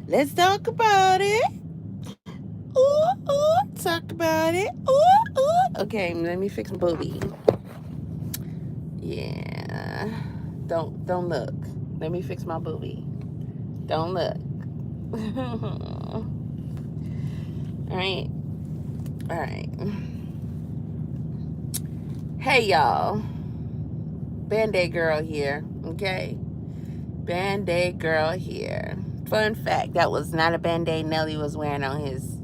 Let's talk about it. Talk about it. Okay, let me fix my booby. Yeah. Don't look. Let me fix my booby. Don't look. All right. All right. Hey y'all. Band-Aid girl here. Okay. Band-Aid girl here. Fun fact, that was not a Band-Aid Nelly was wearing on his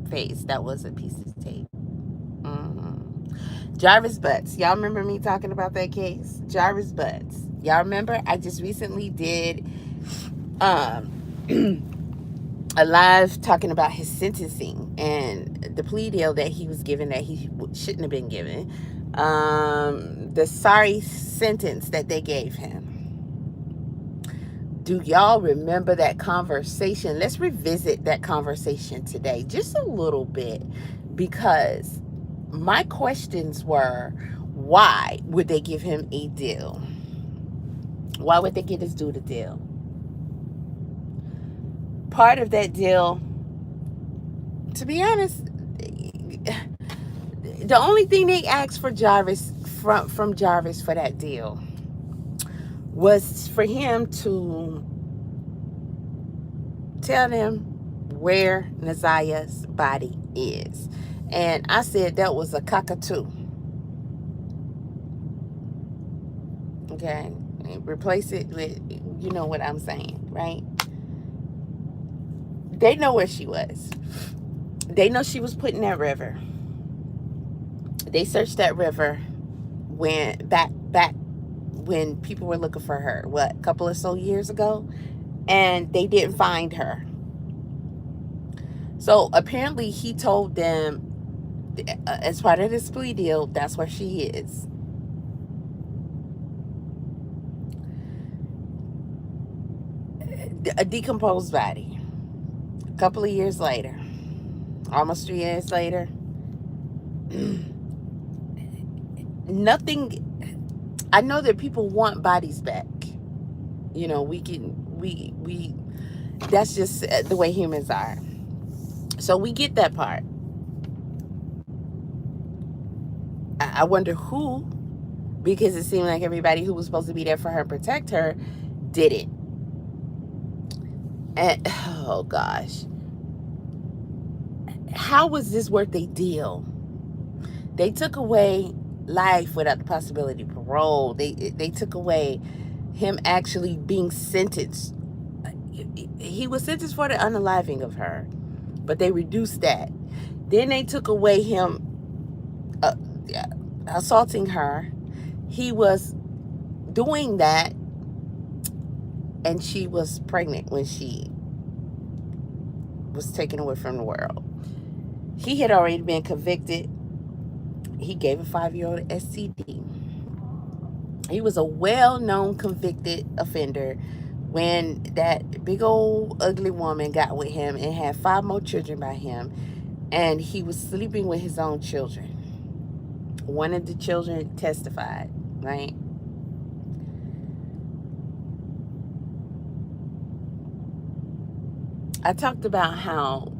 face. That was a piece of tape. Jarvis Butts. Y'all remember me talking about that case? Jarvis Butts. Y'all remember? I just recently did um a live talking about his sentencing and the plea deal that he was given that he shouldn't have been given. The sorry sentence that they gave him. Do y'all remember that conversation? Let's revisit that conversation today just a little bit, because my questions were, why would they give him a deal? Why would they get this dude a deal? Part of that deal, to be honest, the only thing they asked for Jarvis from Jarvis for that deal was for him to tell them where NaZiyah's body is. And I said that was a cockatoo. Okay? Replace it with, you know what I'm saying, right? They know where she was. They know she was put in that river. They searched that river when back when people were looking for her, what, a couple of so years ago, and they didn't find her. So apparently he told them, as part of this plea deal, that's where she is. A decomposed body. A couple of years later, almost 3 years later, nothing. I know that people want bodies back. You know, we that's just the way humans are. So we get that part. I wonder who, because it seemed like everybody who was supposed to be there for her and protect her did it. And oh gosh, how was this worth a deal? They took away life without the possibility of parole. They took away him actually being sentenced. He was sentenced for the unaliving of her, but they reduced that. Then they took away him assaulting her. He was doing that, and she was pregnant when she was taken away from the world. He had already been convicted. He gave a 5-year-old STD. He was a well-known convicted offender when that big old ugly woman got with him and had 5 more children by him, and he was sleeping with his own children. One of the children testified, right? I talked about how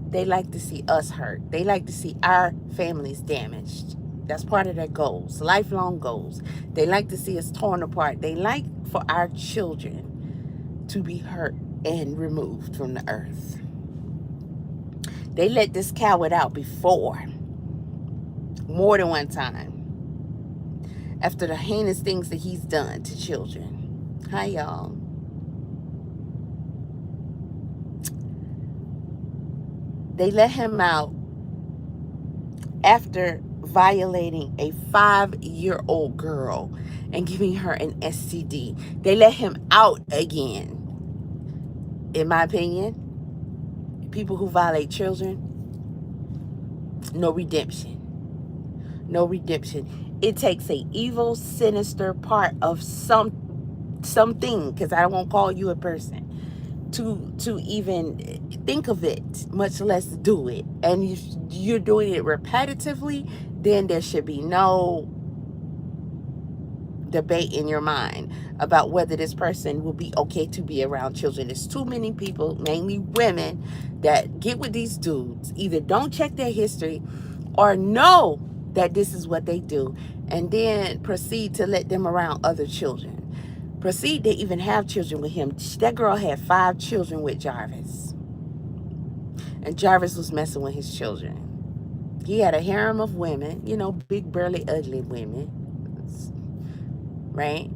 they like to see us hurt. They like to see our families damaged. That's part of their goals, lifelong goals. They like to see us torn apart. They like for our children to be hurt and removed from the earth. They let this coward out before, more than one time, after the heinous things that he's done to children. Hi, y'all. They let him out after violating a 5-year-old girl and giving her an STD. They let him out again. In my opinion, people who violate children, no redemption. No redemption. It takes a evil, sinister part of something, because I won't call you a person, to even think of it, much less do it. And if you're doing it repetitively, then there should be no debate in your mind about whether this person will be okay to be around children. There's too many people, mainly women, that get with these dudes, either don't check their history or know that this is what they do, and then proceed to let them around other children. Proceed to even have children with him. That girl had 5 children with Jarvis. And Jarvis was messing with his children. He had a harem of women, you know, big, burly, ugly women, right?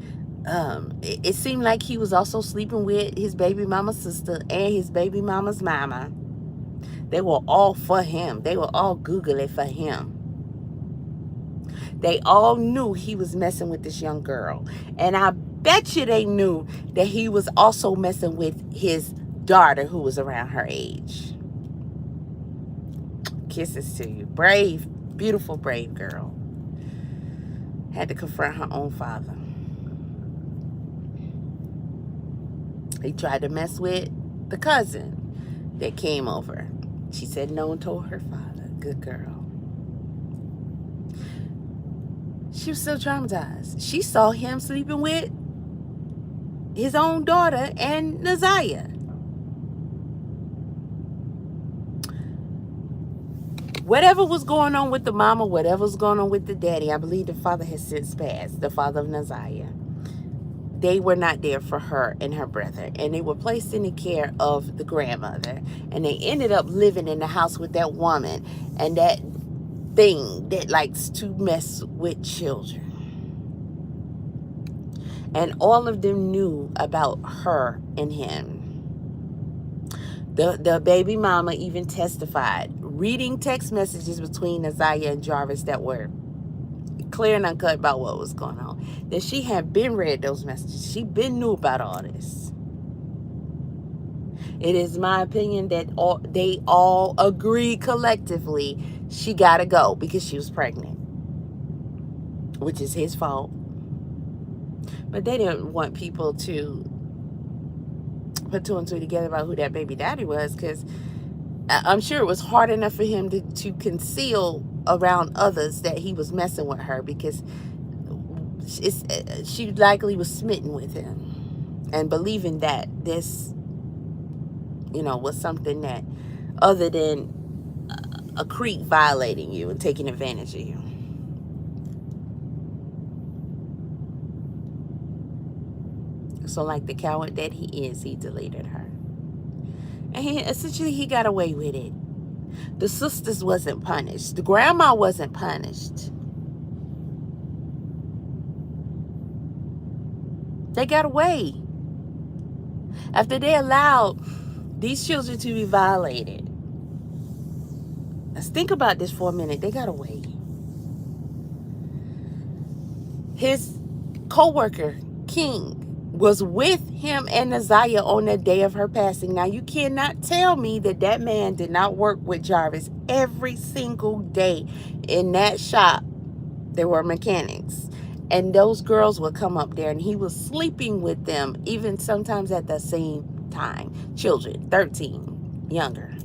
It seemed like he was also sleeping with his baby mama's sister and his baby mama's mama. They were all for him. They were all googly for him. They all knew he was messing with this young girl. And I bet you they knew that he was also messing with his daughter, who was around her age. Kisses to you. Brave, beautiful, brave girl. Had to confront her own father. He tried to mess with the cousin that came over. She said no and told her father. Good girl. She was so traumatized. She saw him sleeping with his own daughter and NaZiyah. Whatever was going on with the mama, whatever was going on with the daddy, I believe the father has since passed, the father of NaZiyah. They were not there for her and her brother, and they were placed in the care of the grandmother, and they ended up living in the house with that woman and that thing that likes to mess with children. And all of them knew about her and him. The baby mama even testified, reading text messages between NaZiyah and Jarvis that were clear and uncut about what was going on, that she had been read those messages. She been knew about all this. It is my opinion that they all agreed collectively she gotta go because she was pregnant, which is his fault. But they didn't want people to put 2 and 2 together about who that baby daddy was, because I'm sure it was hard enough for him to conceal around others that he was messing with her, because she likely was smitten with him and believing that this, you know, was something that other than a creep violating you and taking advantage of you. So like the coward that he is, he deleted her. And essentially he got away with it. The sisters wasn't punished. The grandma wasn't punished. They got away. After they allowed these children to be violated. Let's think about this for a minute. They got away. His co-worker, King, was with him and NaZiyah on the day of her passing. Now, you cannot tell me that that man did not work with Jarvis every single day. In that shop, there were mechanics. And those girls would come up there, and he was sleeping with them, even sometimes at the same time. Children, 13, younger.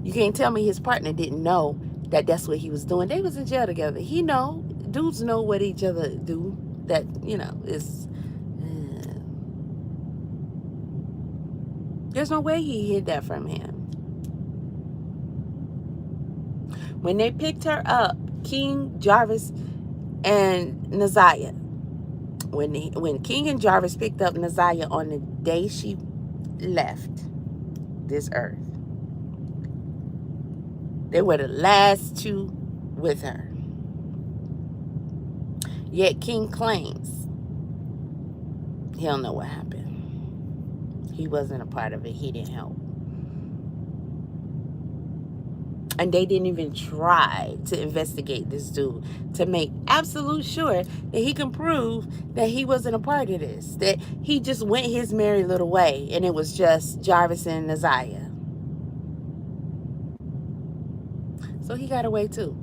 You can't tell me his partner didn't know that that's what he was doing. They was in jail together. He know. Dudes know what each other do. That, you know, is... There's no way he hid that from him. When they picked her up, King, Jarvis, and NaZiyah, when King and Jarvis picked up NaZiyah on the day she left this earth, they were the last 2 with her. Yet King claims he don't know what happened. He wasn't a part of it. He didn't help. And they didn't even try to investigate this dude to make absolute sure that he can prove that he wasn't a part of this. That he just went his merry little way and it was just Jarvis and NaZiyah. So he got away too.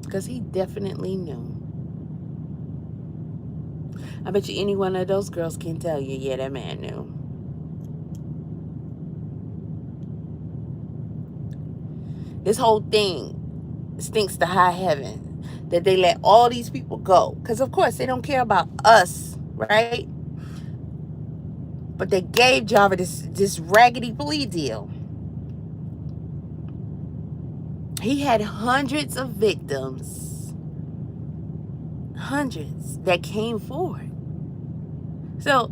Because he definitely knew. I bet you any one of those girls can tell you, yeah, that man knew. This whole thing stinks to high heaven. that they let all these people go. Because, of course, they don't care about us, right? But they gave Jarvis this raggedy plea deal. He had hundreds of victims. Hundreds that came forward. So,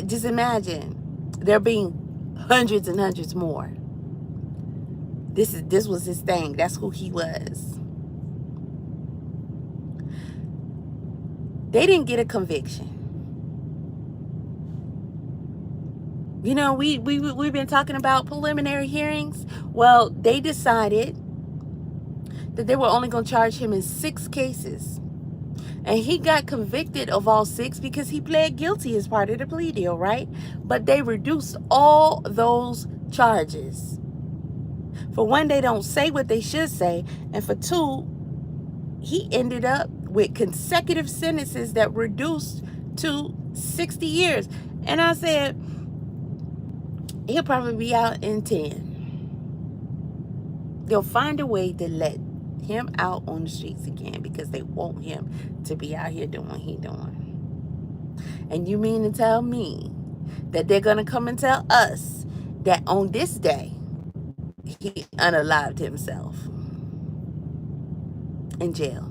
just imagine there being hundreds and hundreds more. This was his thing. That's who he was. They didn't get a conviction. You know, we've been talking about preliminary hearings. Well, they decided that they were only going to charge him in 6 cases. And he got convicted of all 6 because he pled guilty as part of the plea deal, right? But they reduced all those charges. For one, they don't say what they should say. And for 2, he ended up with consecutive sentences that reduced to 60 years. And I said, he'll probably be out in 10. They'll find a way to let him out on the streets again because they want him to be out here doing what he's doing. And you mean to tell me that they're going to come and tell us that on this day, he unalived himself in jail?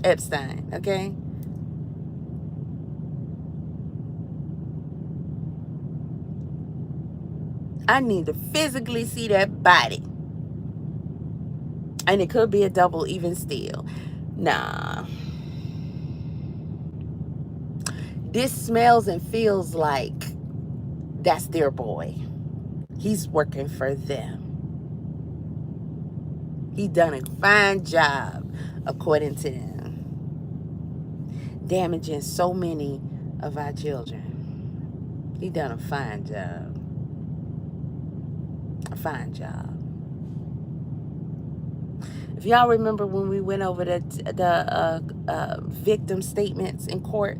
Epstein, okay? I need to physically see that body. And it could be a double even still. Nah. This smells and feels like that's their boy. He's working for them. He done a fine job, according to them, damaging so many of our children. He done a fine job. A fine job. If y'all remember when we went over the victim statements in court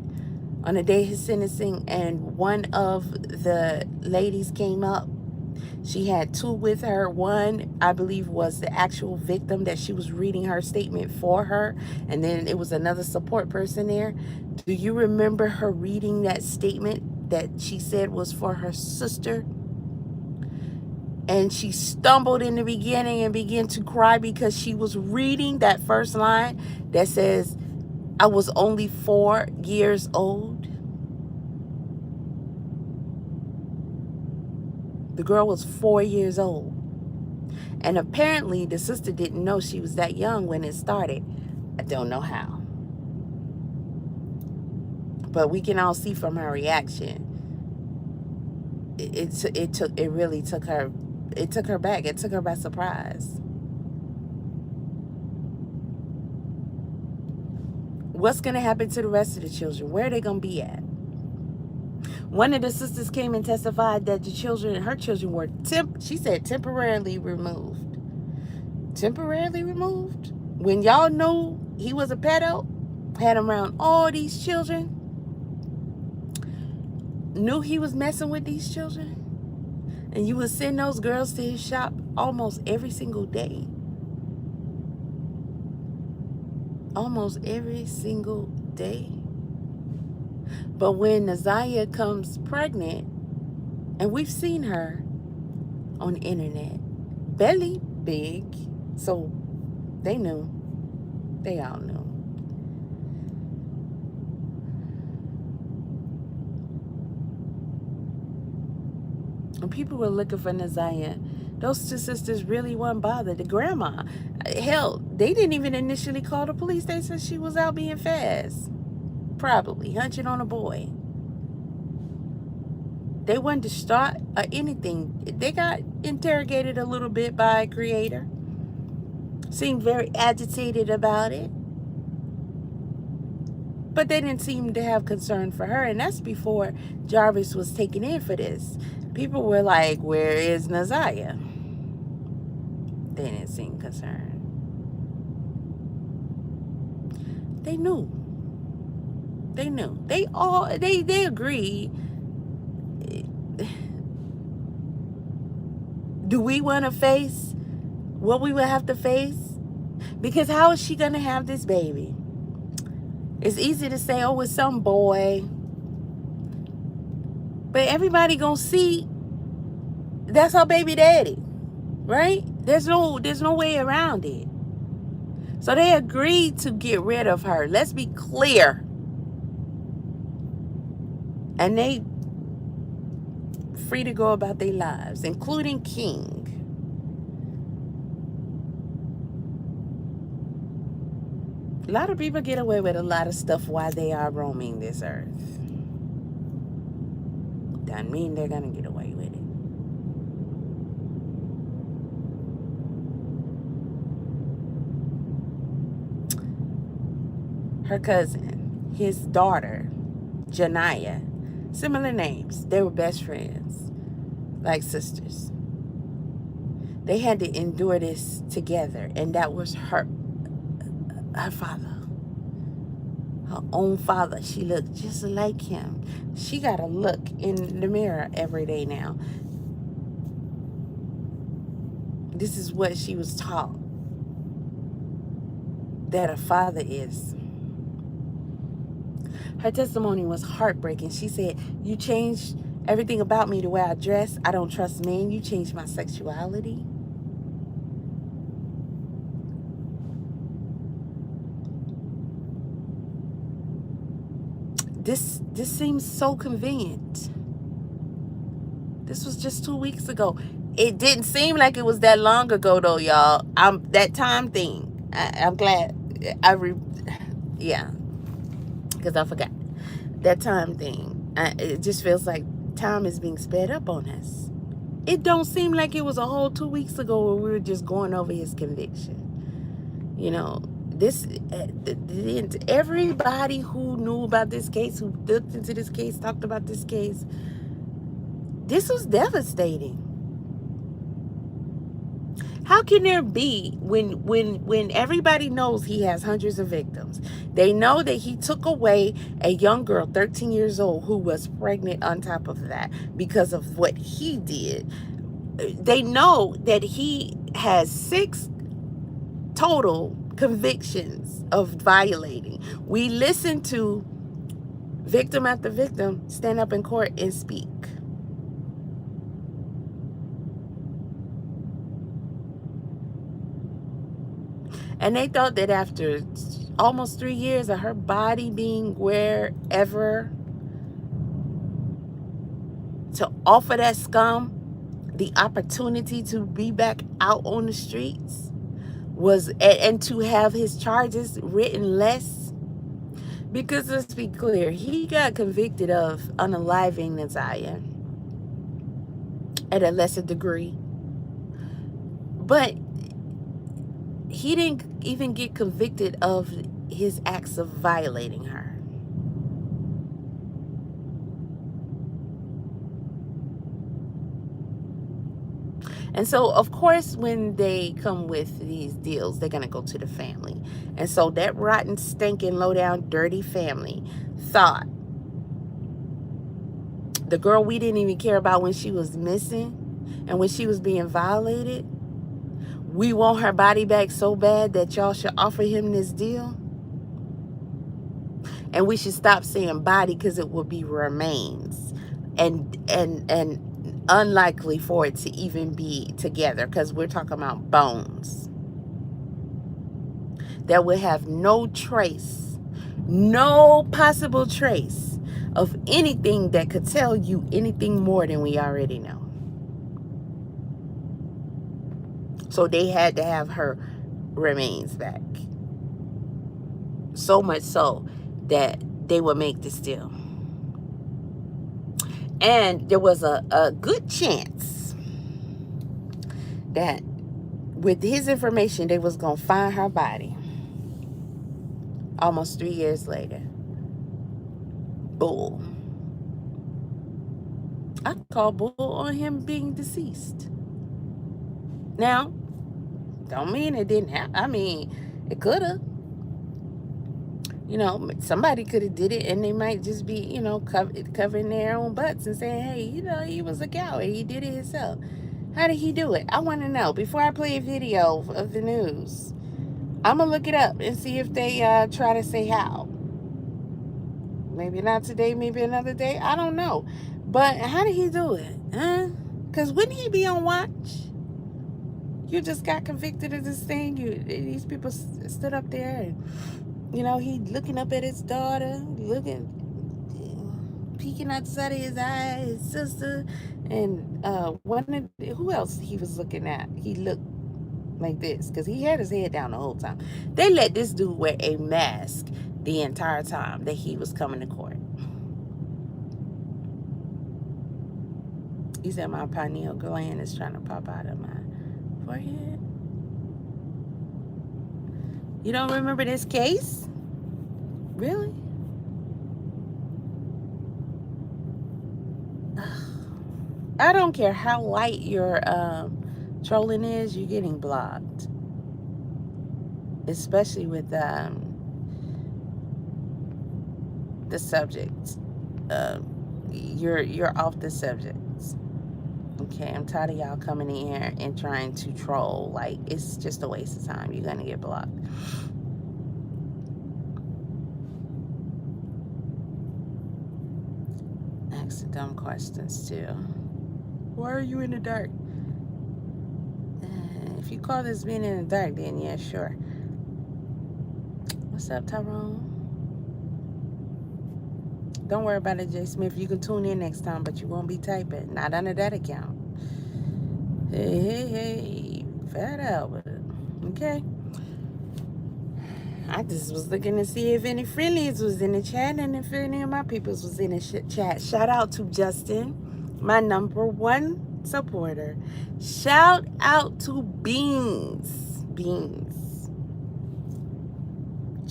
on the day of his sentencing, and one of the ladies came up, she had 2 with her. One, I believe, was the actual victim that she was reading her statement for her, and then it was another support person there. Do you remember her reading that statement that she said was for her sister? And she stumbled in the beginning and began to cry because she was reading that first line that says, I was only 4 years old. The girl was 4 years old. And apparently the sister didn't know she was that young when it started. I don't know how. But we can all see from her reaction. It really took her. It took her back. It took her by surprise. What's going to happen to the rest of the children? Where are they going to be at? One of the sisters came and testified that her children were, she said, temporarily removed. Temporarily removed? When y'all knew he was a pedo, had him around all these children, knew he was messing with these children, and you would send those girls to his shop almost every single day. Almost every single day. But when NaZiyah comes pregnant, and we've seen her on the internet, belly big, so they knew. They all knew. When people were looking for NaZiyah, those 2 sisters really weren't bothered. The grandma, hell, they didn't even initially call the police. They said she was out being fast. Probably hunching on a boy. They weren't distraught or anything. They got interrogated a little bit by a creator. Seemed very agitated about it. But they didn't seem to have concern for her. And that's before Jarvis was taken in for this. People were like, where is NaZiyah? They didn't seem concerned. They knew. They knew. They agreed. Do we want to face what we would have to face Because how is she going to have this baby? It's easy to say, oh, it's some boy. But everybody going to see that's her baby daddy, right? There's no way around it. So they agreed to get rid of her. Let's be clear. And they free to go about their lives, including King. A lot of people get away with a lot of stuff while they are roaming this earth. Doesn't mean they're going to get away with it. Her cousin, his daughter, NaZiyah, similar names. They were best friends, like sisters. They had to endure this together, and that was her father, her own father. She looked just like him. She got to look in the mirror every day now. This is what she was taught, that a father is. Her testimony was heartbreaking. She said, you changed everything about me, the way I dress. I don't trust men. You changed my sexuality. This seems so convenient. This was just 2 weeks ago. It didn't seem like it was that long ago, though, y'all. That time thing. I'm glad. Yeah, because I forgot that time thing. It just feels like time is being sped up on us. It don't seem like it was a whole 2 weeks ago where we were just going over his conviction. You know, everybody who knew about this case, who looked into this case, talked about this case, this was devastating. How can there be, when everybody knows he has hundreds of victims, they know that he took away a young girl, 13 years old, who was pregnant on top of that because of what he did. They know that he has 6 total convictions of violating. We listen to victim after victim stand up in court and speak. And they thought that after almost 3 years of her body being wherever, to offer that scum the opportunity to be back out on the streets was, and to have his charges written less. Because let's be clear, he got convicted of unaliving NaZiyah at a lesser degree. But he didn't even get convicted of his acts of violating her. And so, of course, when they come with these deals, they're going to go to the family. And so that rotten, stinking, low-down, dirty family thought the girl we didn't even care about when she was missing and when she was being violated, we want her body back so bad that y'all should offer him this deal. And we should stop saying body, because it will be remains. And unlikely for it to even be together, because we're talking about bones that will have no trace, no possible trace of anything that could tell you anything more than we already know. So they had to have her remains back. So much so that they would make this deal. And there was a good chance that with his information, they was going to find her body almost 3 years later. Bull. I call bull on him being deceased. Now, don't mean it didn't happen. I mean, it could have. You know, somebody could have did it, and they might just be, you know, covering their own butts and saying, hey, you know, he was a coward. He did it himself. How did he do it? I want to know. Before I play a video of the news, I'm going to look it up and see if they try to say how. Maybe not today, maybe another day. I don't know. But how did he do it? Huh? Because wouldn't he be on watch? You just got convicted of this thing. These people stood up there and, he looking up at his daughter, peeking out the side of his eye, his sister, and who else he was looking at? He looked like this because he had his head down the whole time. They let this dude wear a mask the entire time that he was coming to court. He said my pineal gland is trying to pop out of my forehead. You don't remember this case? Really? I don't care how light your trolling is, you're getting blocked. Especially with the subject. You're off the subjects. Okay, I'm tired of y'all coming in here and trying to troll. Like, it's just a waste of time. You're gonna get blocked. Ask the dumb questions too. Why are you in the dark? If you call this being in the dark, then yeah, sure. What's up, Tyrone? Don't worry about it, Jay Smith. You can tune in next time, but you won't be typing. Not under that account. Hey, Fat Albert. Okay. I just was looking to see if any friendlies was in the chat and if any of my peoples was in the chat. Shout out to Justin, my #1 supporter. Shout out to Beans.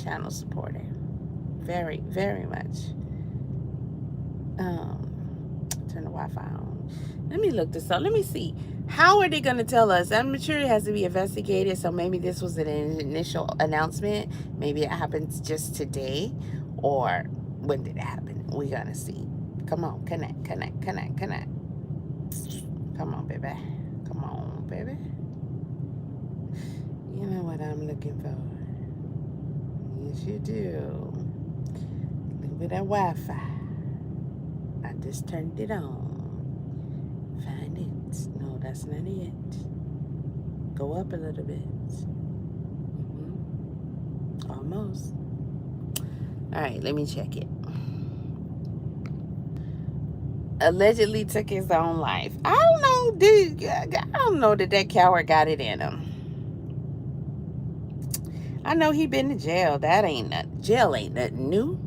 Channel supporter. Very, very much. Turn the Wi-Fi on. Let me look this up. Let me see. How are they going to tell us? I'm sure it has to be investigated, so maybe this was an initial announcement. Maybe it happens just today, or when did it happen? We're going to see. Come on, connect. Come on, baby. Come on, baby. You know what I'm looking for. Yes, you do. Look at that Wi-Fi. I just turned it on. Find it. No, that's not it. Go up a little bit. Almost. All right, let me check it. Allegedly took his own life. I don't know, dude. I don't know that coward got it in him. I know he been to jail. Jail ain't nothing new.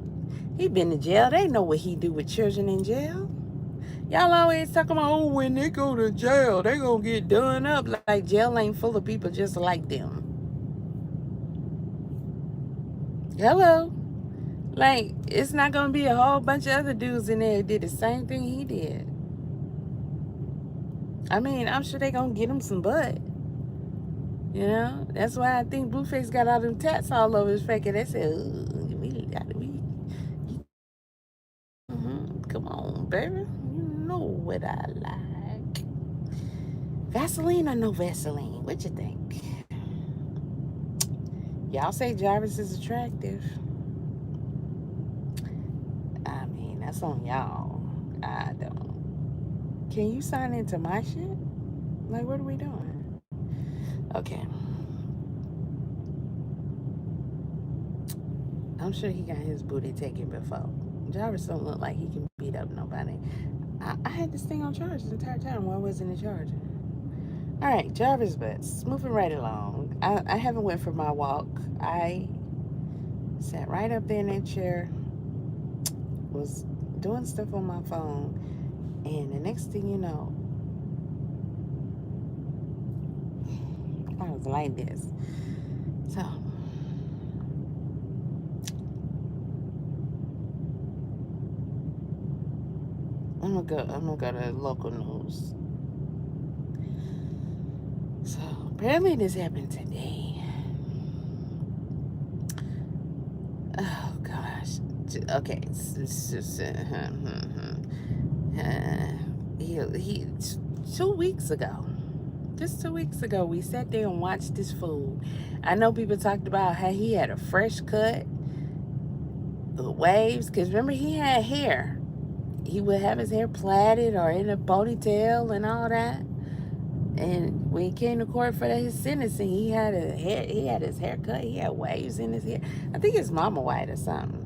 He been to jail. They know what he do with children in jail. Y'all always talking about, oh, when they go to jail, they gonna get done up. Like jail ain't full of people just like them. Hello. Like, it's not gonna be a whole bunch of other dudes in there that did the same thing he did. I mean, I'm sure they gonna get him some butt. You know? That's why I think Blueface got all them tats all over his face. And they said, come on, baby. You know what I like. Vaseline or no Vaseline? What you think? Y'all say Jarvis is attractive. I mean, that's on y'all. I don't. Can you sign into my shit? Like, what are we doing? Okay. I'm sure he got his booty taken before. Jarvis don't look like he can beat up nobody. I had this thing on charge the entire time while I wasn't in charge. All right, Jarvis butts. Moving right along. I haven't went for my walk. I sat right up there in that chair, was doing stuff on my phone, and the next thing you know, I was like this. So I'm gonna go to local news. So apparently this happened today. Oh gosh. Okay. He 2 weeks ago, Just 2 weeks ago, we sat there and watched this fool. I know people talked about how he had a fresh cut, the waves, because remember he had hair. He would have his hair plaited or in a ponytail and all that. And when he came to court for his sentencing, he had his hair cut. He had waves in his hair. I think his mama white or something.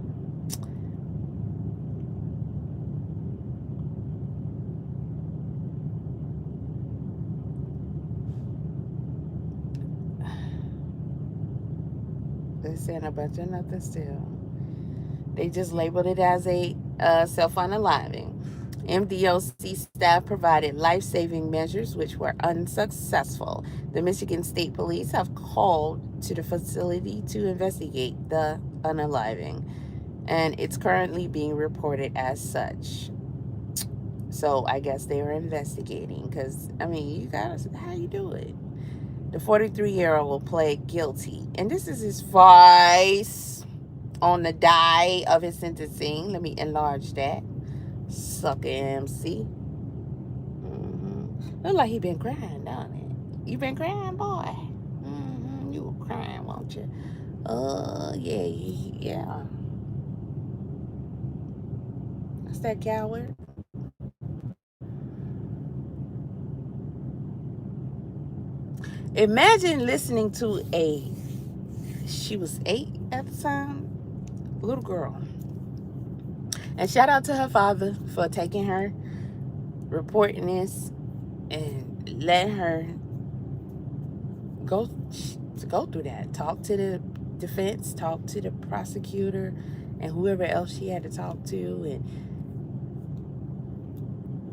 They're saying a bunch of nothing still. They just labeled it as a self-unaliving. MDOC staff provided life-saving measures which were unsuccessful. The Michigan State Police have called to the facility to investigate the unaliving, and it's currently being reported as such. So I guess they were investigating because, I mean, you gotta, how you do it? The 43-year-old will plead guilty, and this is his voice on the die of his sentencing. Let me enlarge that. Sucker MC. Look like he been crying, don't it? You been crying, boy? You were crying, won't you? Yeah. That's that coward. Imagine listening to she was 8 at the time, little girl. And shout out to her father for taking her, reporting this, and letting her go through that. Talk to the defense, talk to the prosecutor, and whoever else she had to talk to, and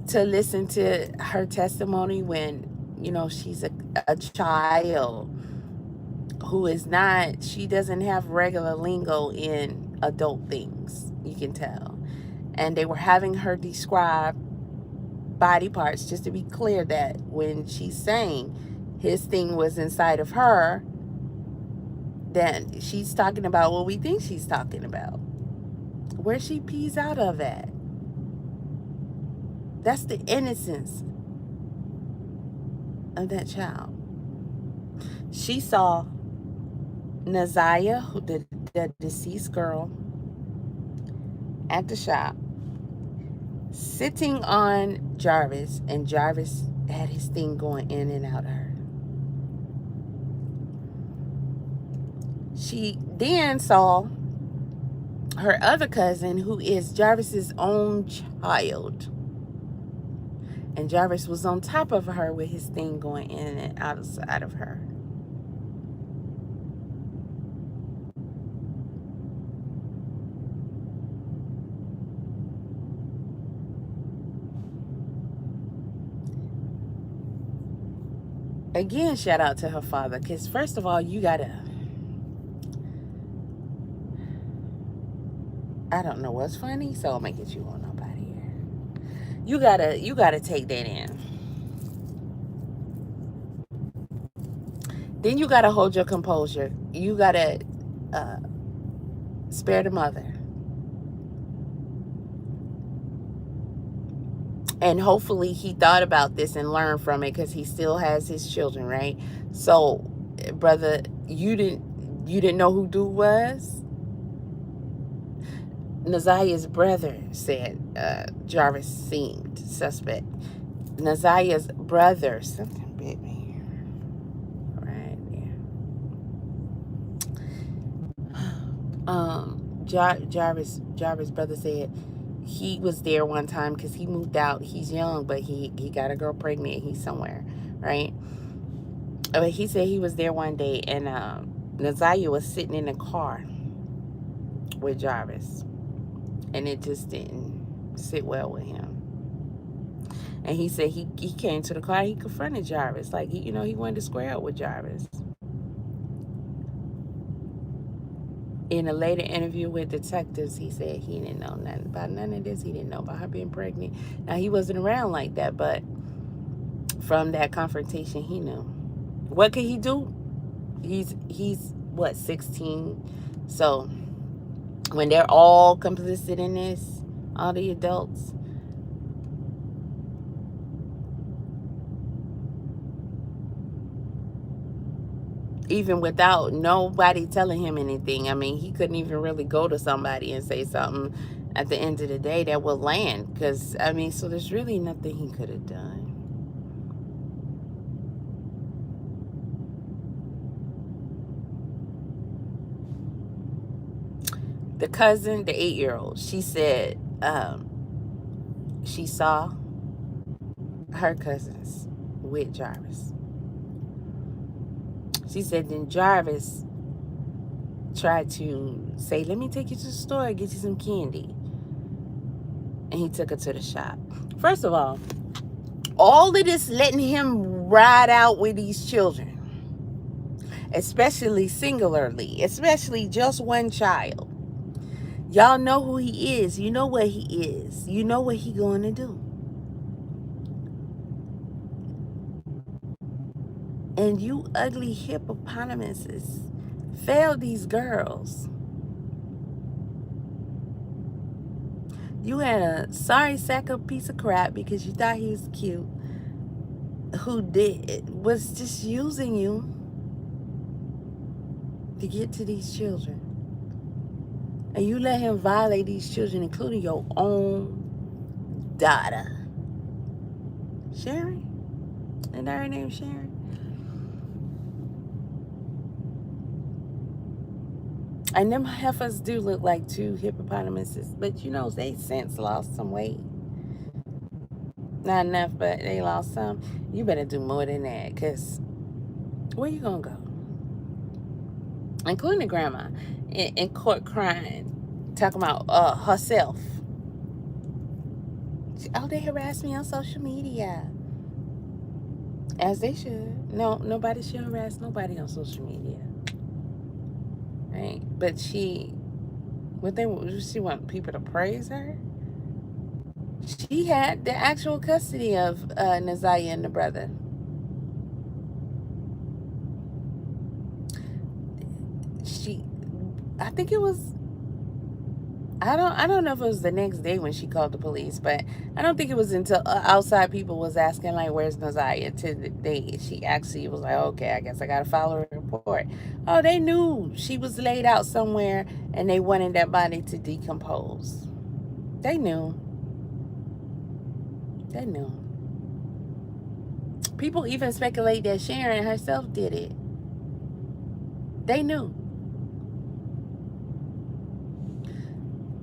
to listen to her testimony when, you know, she's a child who is not, she doesn't have regular lingo in adult things, you can tell. And they were having her describe body parts, just to be clear that when she's saying his thing was inside of her, then she's talking about what we think she's talking about. Where she pees out of at. That's the innocence of that child. She saw NaZiyah, the deceased girl, at the shop, sitting on Jarvis, and Jarvis had his thing going in and out of her. She then saw her other cousin, who is Jarvis's own child, and Jarvis was on top of her with his thing going in and outside of her. Again, shout out to her father, because first of all, you gotta, I don't know what's funny, so I'll make it you on up out of here. You gotta take that in. Then you gotta hold your composure. You gotta spare the mother. And hopefully he thought about this and learned from it, because he still has his children, right? So, brother, you didn't know who dude was? NaZiyah's brother said Jarvis seemed suspect. NaZiyah's brother, something bit me right there. Jarvis' brother said he was there one time because he moved out. He's young, but he got a girl pregnant. He's somewhere, right? But he said he was there one day, and NaZiyah was sitting in the car with Jarvis, and it just didn't sit well with him. And he said he came to the car, he confronted Jarvis, like he wanted to square up with Jarvis. In a later interview with detectives, he said he didn't know nothing about none of this. He didn't know about her being pregnant. Now, he wasn't around like that, but from that confrontation, he knew. What could he do? He's what, 16? So when they're all complicit in this, all the adults, even without nobody telling him anything. I mean, he couldn't even really go to somebody and say something at the end of the day that will land. Because, I mean, so there's really nothing he could have done. The cousin, the 8-year-old, she said she saw her cousins with Jarvis. She said then Jarvis tried to say, let me take you to the store and get you some candy. And he took her to the shop. First of all of this letting him ride out with these children, especially singularly, especially just one child. Y'all know who he is. You know what he is. You know what he going to do. And you ugly hippopotamuses failed these girls. You had a sorry sack of piece of crap because you thought he was cute, who was just using you to get to these children. And you let him violate these children, including your own daughter. Sharon? Isn't that her name, Sharon? And them heifers do look like two hippopotamuses. But you know, they since lost some weight. Not enough, but they lost some. You better do more than that, because where you going to go? Including the grandma in court crying, talking about herself. Oh, they harassed me on social media. As they should. No, nobody should harass nobody on social media. Right? But she want people to praise her? She had the actual custody of NaZiyah and the brother. I think it was, I don't know if it was the next day when she called the police, but I don't think it was until outside people was asking, like, where's NaZiyah, to the day she actually was like, okay, I guess I gotta file a report. Oh, they knew she was laid out somewhere and they wanted that body to decompose. They knew. They knew. People even speculate that Sharon herself did it. They knew.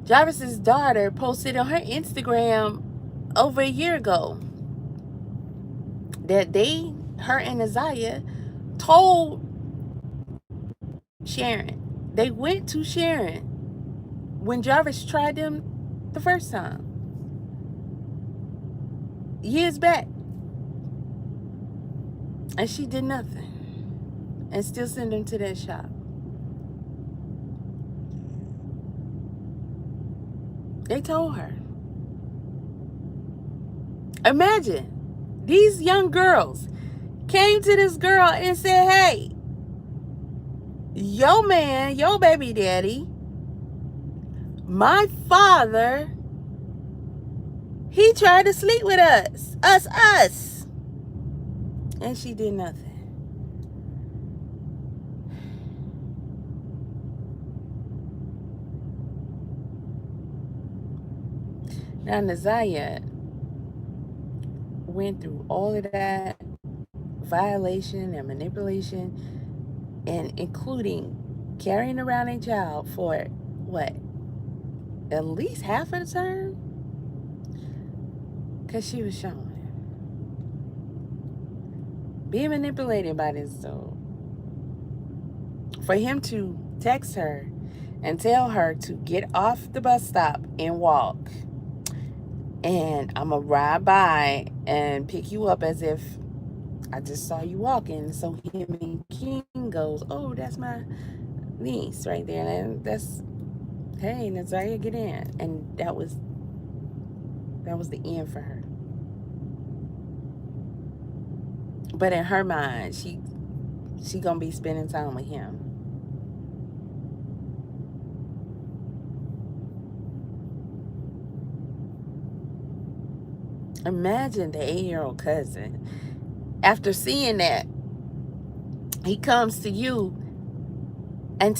Jarvis's daughter posted on her Instagram over a year ago that her and NaZiyah told Sharon. They went to Sharon when Jarvis tried them the first time, years back. And she did nothing. And still send them to that shop. They told her. Imagine, these young girls came to this girl and said, hey, your man, your baby daddy, my father, he tried to sleep with us. Us. And she did nothing. Now, NaZiyah went through all of that violation and manipulation, and including carrying around a child for, what, at least half of the term? Because she was showing. Being manipulated by this dude. For him to text her and tell her to get off the bus stop and walk. And I'm going to ride by and pick you up as if I just saw you walking. So him and King goes, oh, that's my niece right there. And that's, hey, NaZiyah, get in. And that was the end for her. But in her mind, she gonna be spending time with him. Imagine the 8-year-old cousin, after seeing that, He comes to you and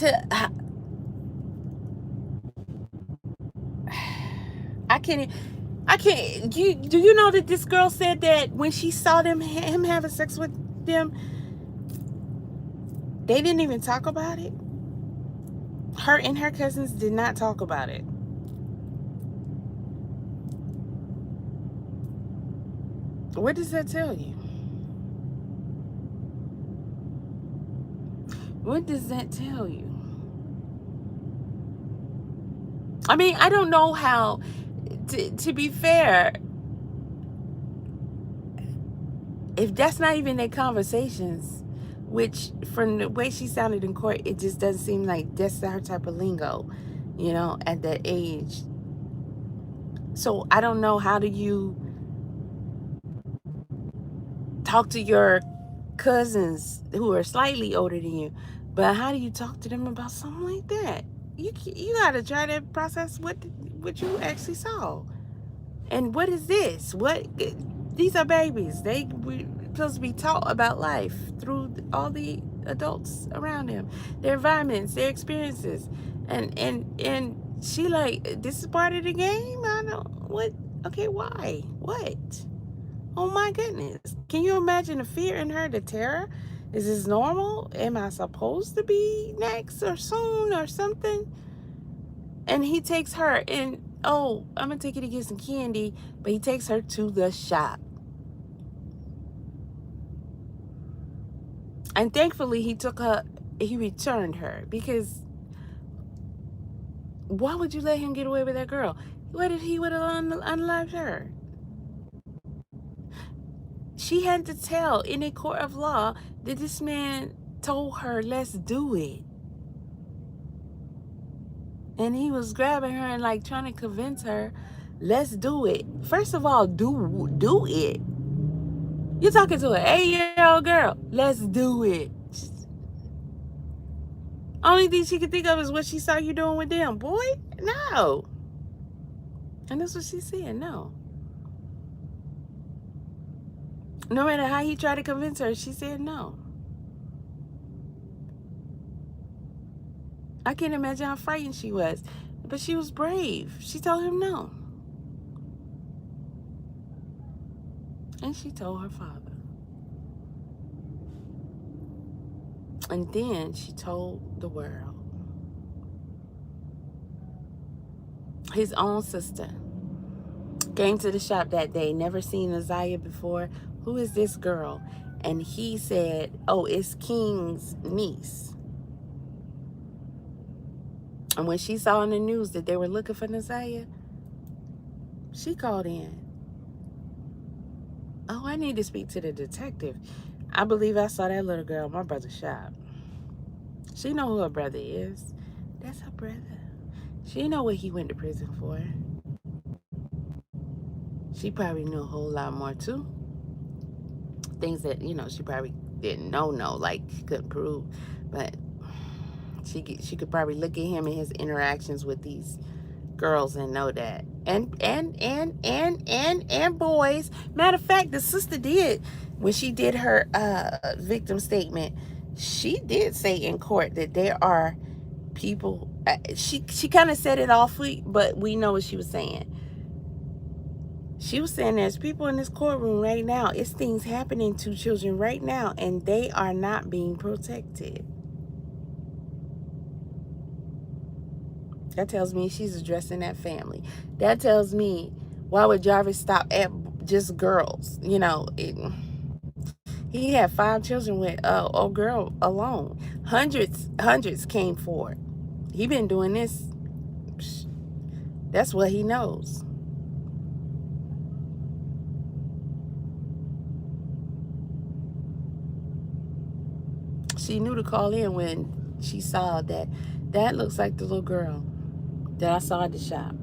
I can't. I can't. Do you know that this girl said that when she saw him having sex with them, they didn't even talk about it. Her and her cousins did not talk about it. What does that tell you? What does that tell you? I mean, I don't know how. To be fair, if that's not even their conversations, which from the way she sounded in court, it just doesn't seem like that's her type of lingo, at that age. So I don't know, how do you talk to your cousins who are slightly older than you, but how do you talk to them about something like that? You gotta try to process what you actually saw. And what is this? These are babies. We supposed to be taught about life through all the adults around them, their environments, their experiences, and she like, this is part of the game. I don't what. Okay, why? What? Oh my goodness! Can you imagine the fear in her, the terror? Is this normal? Am I supposed to be next or soon or something? And he takes her and, oh, I'm gonna take you to get some candy, but he takes her to the shop. And thankfully he returned her, because why would you let him get away with that girl? What if he would have unalived her? She had to tell in a court of law that this man told her, let's do it. And he was grabbing her and like trying to convince her, let's do it. First of all, do it. You're talking to an 8-year-old girl. Let's do it. Only thing she could think of is what she saw you doing with them. Boy, no. And that's what she said, no. No matter how he tried to convince her, she said no. I can't imagine how frightened she was. But she was brave. She told him no. And she told her father. And then she told the world. His own sister came to the shop that day, never seen NaZiyah before. Who is this girl? And he said, oh, it's King's niece. And when she saw in the news that they were looking for NaZiyah, she called in. Oh, I need to speak to the detective. I believe I saw that little girl in my brother's shop. She know who her brother is. That's her brother. She know what he went to prison for. She probably knew a whole lot more too. Things that, she probably didn't know, like she couldn't prove. But she could probably look at him and his interactions with these girls and know that. And boys. Matter of fact, the sister did, when she did her victim statement, she did say in court that there are people, she kind of said it awfully, but we know what she was saying. She was saying there's people in this courtroom right now. It's things happening to children right now, and they are not being protected. That tells me she's addressing that family. That tells me, why would Jarvis stop at just girls? He had 5 children with a girl alone. Hundreds came forward. He been doing this. That's what he knows. She knew to call in when she saw that looks like the little girl that I saw at the shop.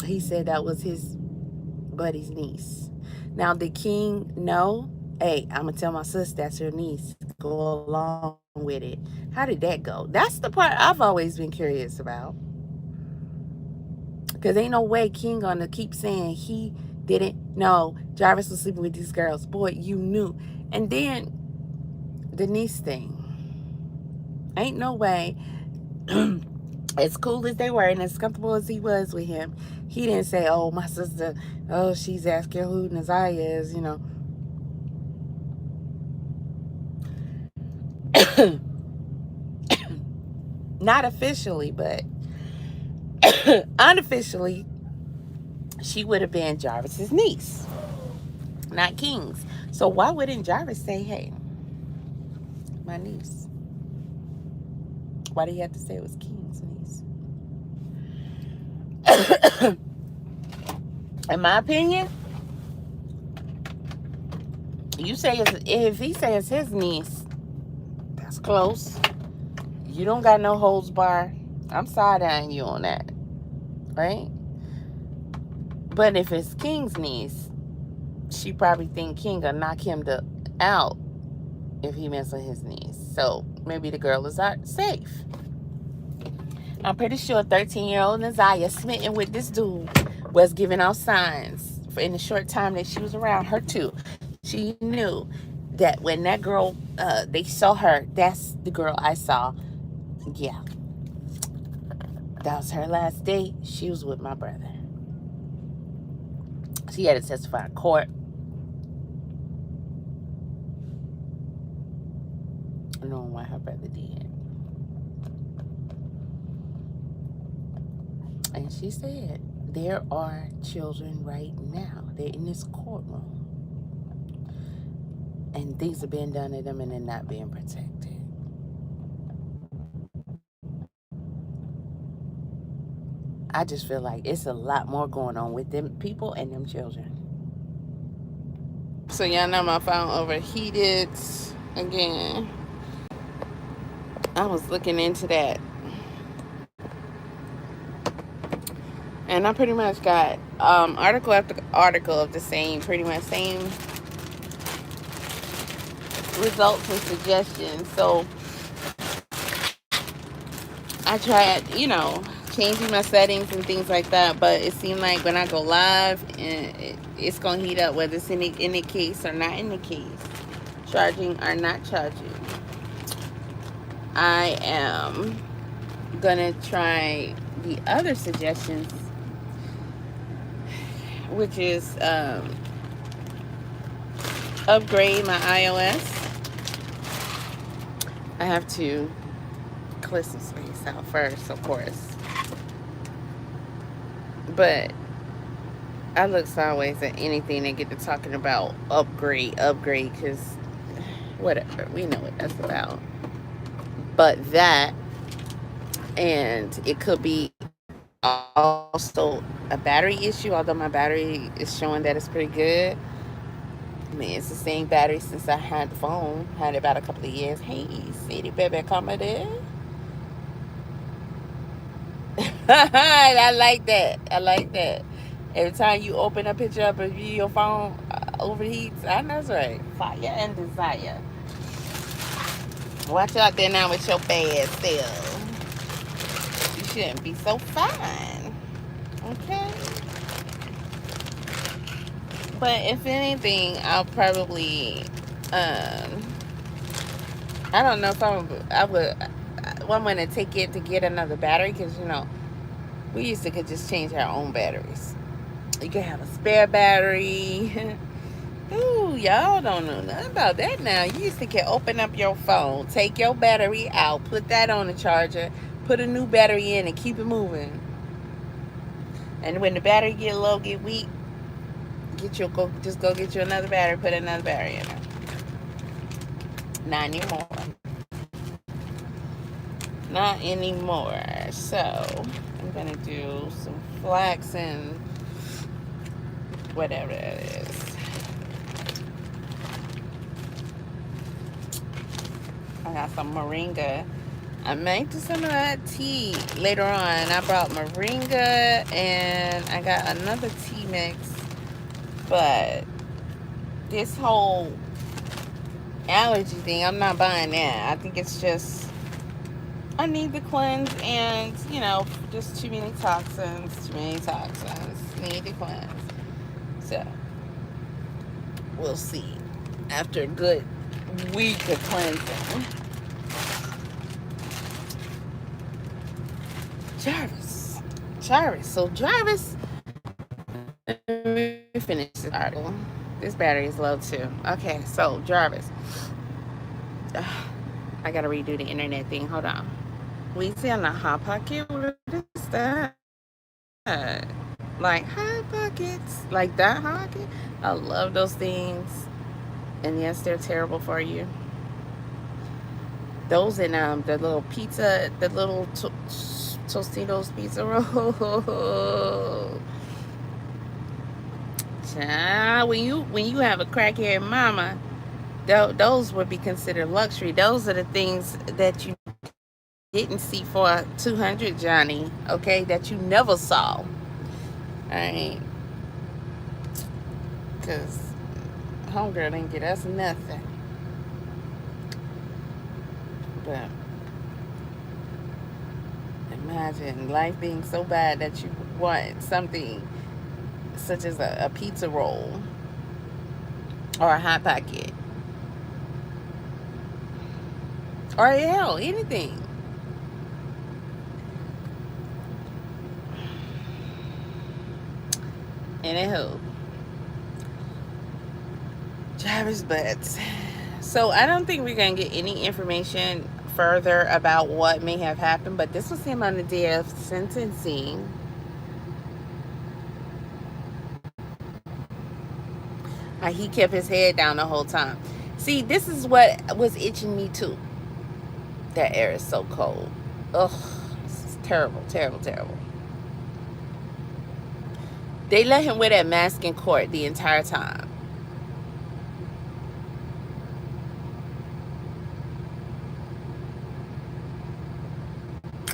He said that was his buddy's niece. Now, did King know? Hey, I'm going to tell my sister that's her niece. Go along with it. How did that go? That's the part I've always been curious about. Because ain't no way King going to keep saying he didn't know Jarvis was sleeping with these girls. Boy, you knew. And then the niece thing. Ain't no way, as cool as they were and as comfortable as he was with him, he didn't say, oh, my sister, oh, she's asking who NaZiyah is, you know. Not officially, but unofficially, she would have been Jarvis's niece, not King's. So why wouldn't Jarvis say, hey, my niece? Why do you have to say it was King's niece? In my opinion, you say if he says his niece, that's close. You don't got no holds bar. I'm side-eyeing you on that, right? But if it's King's niece, she probably think King will knock him out if he mess with his niece. So maybe the girl is safe. I'm pretty sure 13-year-old NaZiyah, smitten with this dude, was giving out signs in the short time that she was around her too. She knew that when that girl, they saw her, that's the girl I saw. Yeah. That was her last date. She was with my brother. She had to testify in court. Knowing what her brother did. And she said, there are children right now. They're in this courtroom. And things are being done to them and they're not being protected. I just feel like it's a lot more going on with them people and them children. So y'all know my phone overheated again. I was looking into that. And I pretty much got article after article of the same, pretty much same results and suggestions. So I tried, changing my settings and things like that, but it seemed like when I go live, it's going to heat up, whether it's in the case or not in the case, charging or not charging. I am going to try the other suggestions, which is upgrade my iOS. I have to clear some space out first, of course. But I look sideways at anything they get to talking about upgrade, because whatever, we know what that's about. But that, and it could be also a battery issue, although my battery is showing that it's pretty good. I mean, it's the same battery since I had the phone. Had it about a couple of years. Hey, city baby, come there. I like that. Every time you open a picture up of you, your phone overheats. I know that's right. Fire and desire. Watch out there now with your bad self. You shouldn't be so fine. Okay? But if anything, I'll probably, I don't know if I'm going to take it to get another battery, because, we used to could just change our own batteries. You can have a spare battery. Ooh, y'all don't know nothing about that now. You used to can open up your phone, take your battery out, put that on the charger, put a new battery in, and keep it moving. And when the battery get low, get weak, just go get you another battery, put another battery in it. Not anymore. Not anymore. So I'm gonna do some flax and whatever it is. I got some moringa. I might do some of that tea later on. I brought moringa and I got another tea mix. But this whole allergy thing, I'm not buying that. I think it's just, I need to cleanse, and, just too many toxins. Need to cleanse. So, we'll see. After a good week of cleansing. Jarvis. So Jarvis, let me finish this article. This battery is low too. Okay, so Jarvis. I gotta redo the internet thing. Hold on. We see on the Hot Pocket. What is that? Like Hot Pockets, like that Hot Pocket. I love those things, and yes, they're terrible for you. Those and the little pizza, the little Tostitos pizza roll. Child, when you have a crackhead mama, those would be considered luxury. Those are the things that you didn't see for 200, Johnny. Okay, that you never saw. All right, because homegirl didn't get us nothing. But imagine life being so bad that you want something such as a pizza roll or a Hot Pocket or hell, anything. Anywho, Jarvis butts. So I don't think we're gonna get any information further about what may have happened, but this was him on the day of sentencing. He kept his head down the whole time. See, this is what was itching me too. That air is so cold. Ugh, this is terrible, terrible, terrible. They let him wear that mask in court the entire time.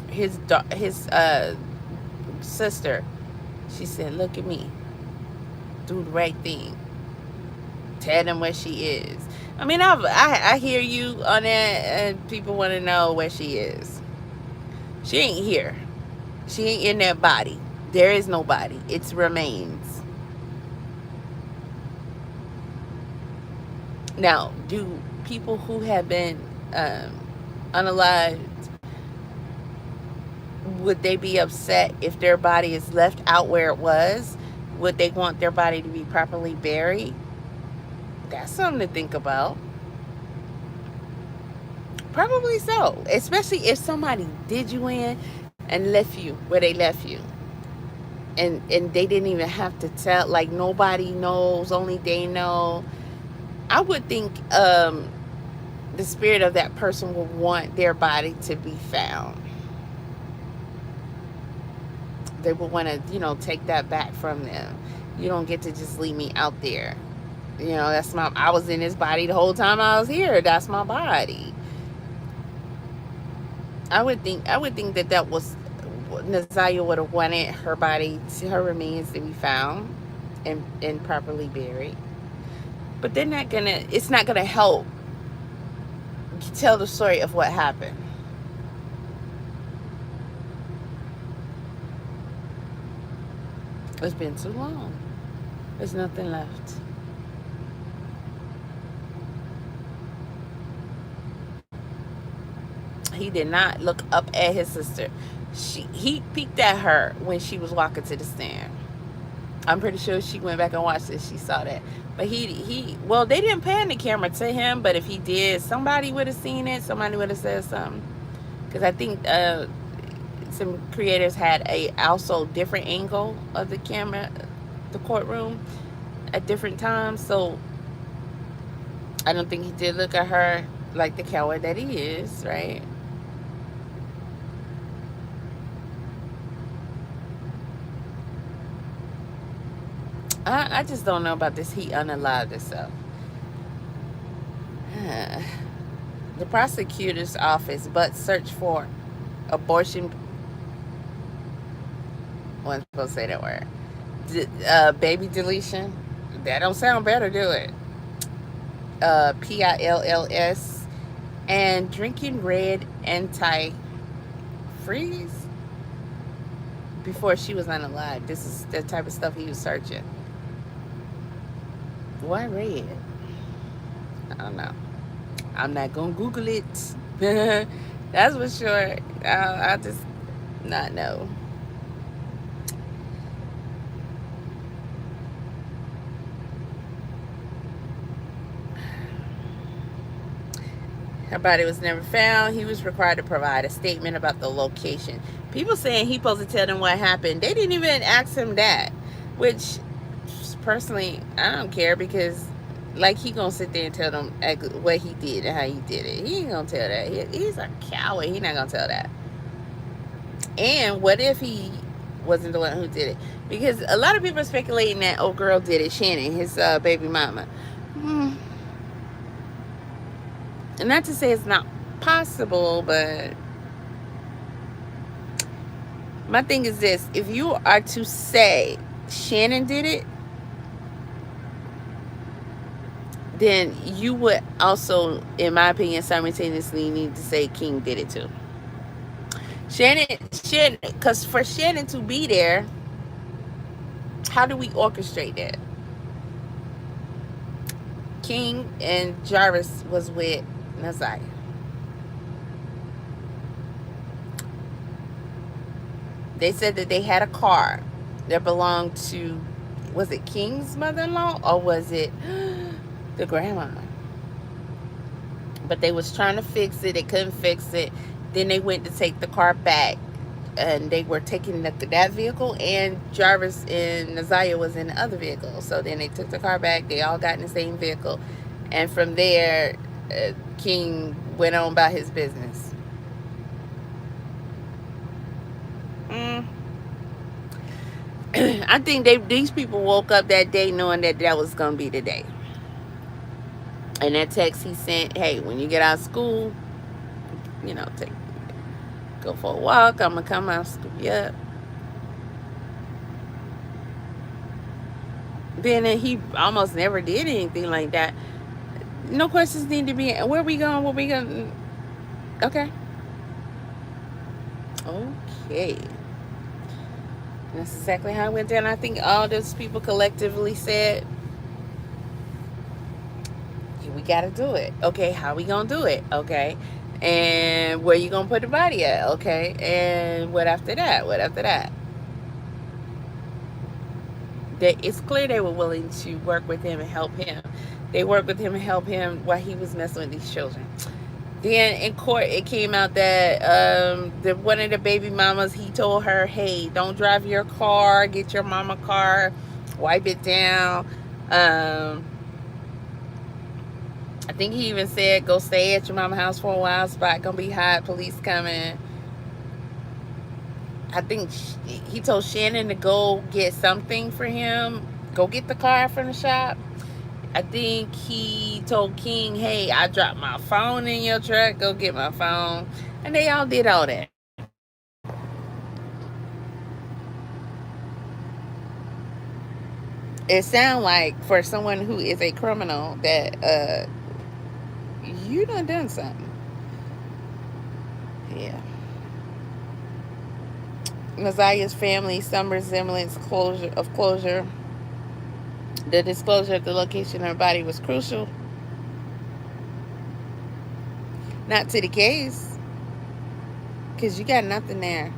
His sister, she said, look at me, do the right thing, tell them where she is. I mean, I hear you on that, and people want to know where she is. She ain't here. She ain't in that body. There is no body. It's remains. Now, do people who have been unalived, would they be upset if their body is left out where it was? Would they want their body to be properly buried? That's something to think about. Probably so. Especially if somebody did you in and left you where they left you. And they didn't even have to tell. Like, nobody knows. Only they know. I would think the spirit of that person would want their body to be found. They would want to, take that back from them. You don't get to just leave me out there. That's I was in this body the whole time I was here. That's my body. I would think that was NaZiyah would have wanted her body, her remains to be found and properly buried. But it's not gonna help tell the story of what happened. It's been too long. There's nothing left. He did not look up at his sister. He peeked at her when she was walking to the stand. I'm pretty sure she went back and watched it. She saw that. But well, they didn't pan the camera to him, but if he did, somebody would have seen it. Somebody would have said something. Because I think some creators had a also different angle of the camera, the courtroom, at different times. So I don't think he did look at her like the coward that he is, right? I just don't know about this. He unalived himself. The prosecutor's office but search for abortion. Wasn't supposed to say that word. Baby deletion. That don't sound better, do it? PILLS and drinking red anti-freeze before she was unalived. This is the type of stuff he was searching. Why red? I don't know. I'm not gonna Google it. That's for sure. I'll just not know. Her body was never found. He was required to provide a statement about the location. People saying he supposed to tell them what happened. They didn't even ask him that, which personally I don't care, because like he gonna sit there and tell them what he did and how he did it. He ain't gonna tell that. He's a coward. He not gonna tell that. And what if he wasn't the one who did it? Because a lot of people are speculating that old girl did it, Shannon, his baby mama. And not to say it's not possible, but my thing is this: if you are to say Shannon did it, then you would also, in my opinion, simultaneously need to say King did it too. Shannon, because for Shannon to be there, how do we orchestrate that? King and Jarvis was with NaZiyah. They said that they had a car that belonged to, was it King's mother-in-law or was it the grandma? But they was trying to fix it. They couldn't fix it. Then they went to take the car back, and they were taking that vehicle, and Jarvis and NaZiyah was in the other vehicle. So then they took the car back. They all got in the same vehicle, and from there, King went on about his business. I think these people woke up that day knowing that that was going to be the day. And that text he sent, hey, when you get out of school, go for a walk. I'm going to come out, scoop you up. Then he almost never did anything like that. No questions need to be, where we going? Where we going? Okay. Okay. That's exactly how it went down. I think all those people collectively said, we got to do it. Okay, how we going to do it? Okay. And where you going to put the body at? Okay. And what after that? What after that? It's clear they were willing to work with him and help him. They worked with him and helped him while he was messing with these children. Then in court, it came out that one of the baby mamas, he told her, hey, don't drive your car. Get your mama car. Wipe it down. I think he even said, go stay at your mama's house for a while. Spot gonna be hot. Police coming. I think he told Shannon to go get something for him. Go get the car from the shop. I think he told King, hey, I dropped my phone in your truck. Go get my phone. And they all did all that. It sounds like for someone who is a criminal that you done something. Yeah. NaZiyah's family, some resemblance of closure. The disclosure of the location of her body was crucial. Not to the case, because you got nothing there.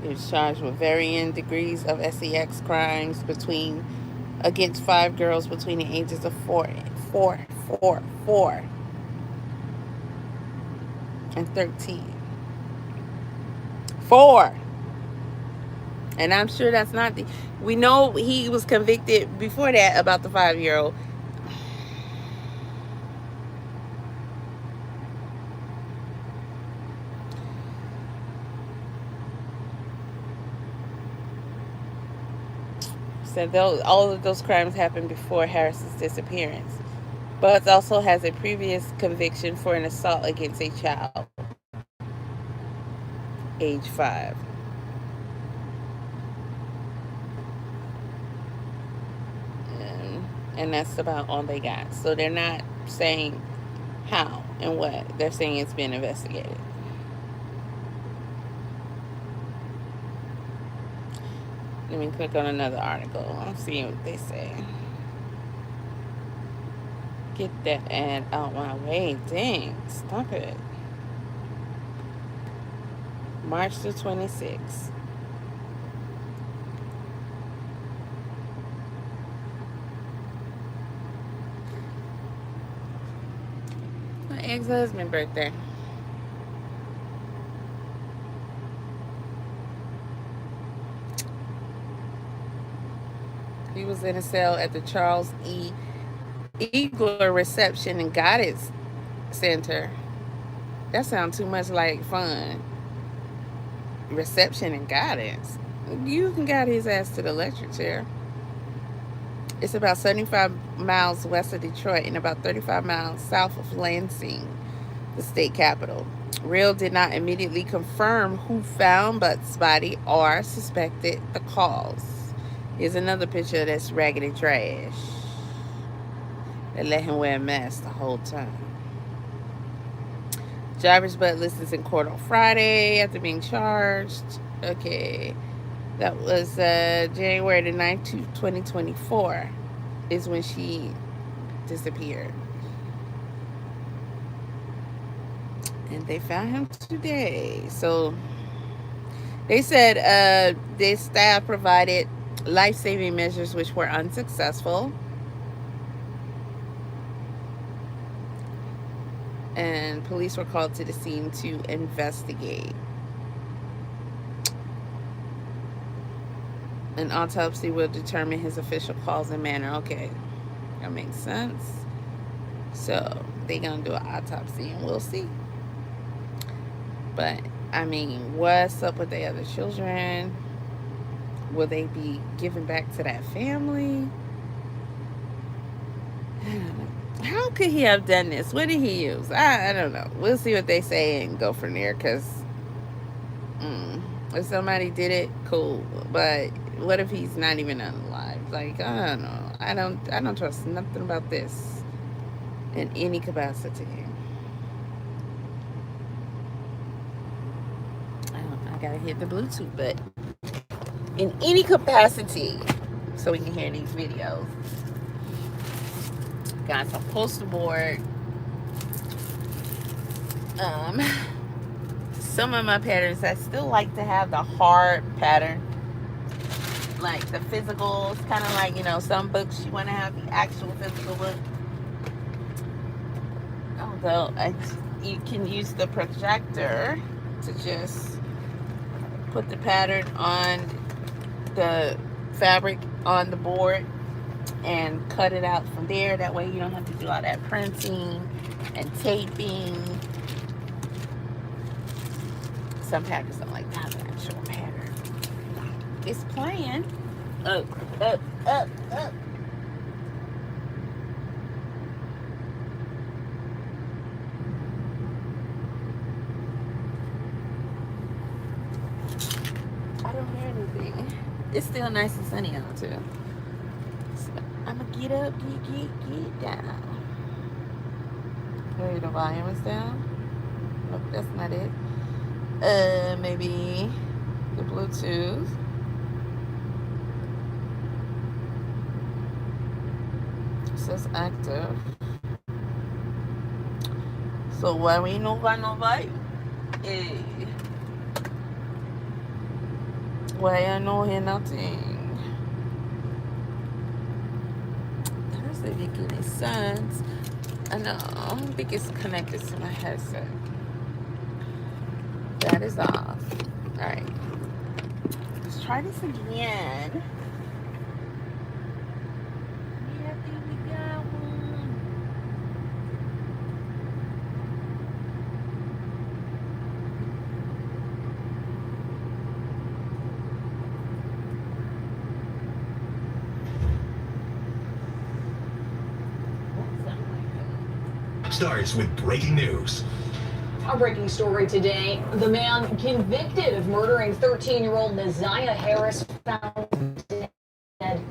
He was charged with varying degrees of sex crimes against 5 girls between the ages of 4 and 13. 4. And I'm sure that's not we know he was convicted before that about the 5-year-old. So all of those crimes happened before Harris's disappearance. Buzz also has a previous conviction for an assault against a child, age 5. And that's about all they got. So they're not saying how and what. They're saying it's been investigated. Let me click on another article. I'm seeing what they say. Get that ad out my way. Dang, stop it. March the 26th. My ex-husband's birthday. He was in a cell at the Charles E. Eagler Reception and Guidance Center. That sounds too much like fun. Reception and guidance. You can guide his ass to the electric chair. It's about 75 miles west of Detroit and about 35 miles south of Lansing, the state capital. Real did not immediately confirm who found Butt's body or suspected the cause. Here's another picture of this raggedy trash. They let him wear a mask the whole time. Jarvis Butt listens in court on Friday after being charged. Okay. That was January the 9th, 2024 is when she disappeared. And they found him today. So they said their staff provided life-saving measures which were unsuccessful. And police were called to the scene to investigate. An autopsy will determine his official cause and manner. Okay, that makes sense. So they're gonna do an autopsy and we'll see. But I mean, what's up with the other children? Will they be given back to that family? I don't know. How could he have done this? What did he use? I don't know. We'll see what they say and go from there. Because if somebody did it, cool. But what if he's not even alive? Like, I don't know. I don't trust nothing about this in any capacity. I gotta hit the Bluetooth, but in any capacity, so we can hear these videos. Got some poster board. Some of my patterns, I still like to have the hard pattern, like the physicals, kind of like, you know, some books you want to have the actual physical book. Although you can use the projector to just put the pattern on the fabric on the board and cut it out from there. That way you don't have to do all that printing and taping. Some patterns don't like to have an actual pattern. It's playing. Up, up, up, up. I don't hear anything. It's still nice and sunny out too. I'm gonna get up, get down. Okay, the volume is down. Nope, that's not it. Maybe the Bluetooth. It says active. So why we no got no volume? Hey. Why I no hear nothing? Doesn't make any sense. I know. I don't think it's connected to my headset. That is off. Alright. Let's try this again. Yeah, I think we got one. Starts with breaking news. Our breaking story today, the man convicted of murdering 13-year-old NaZiyah Harris found dead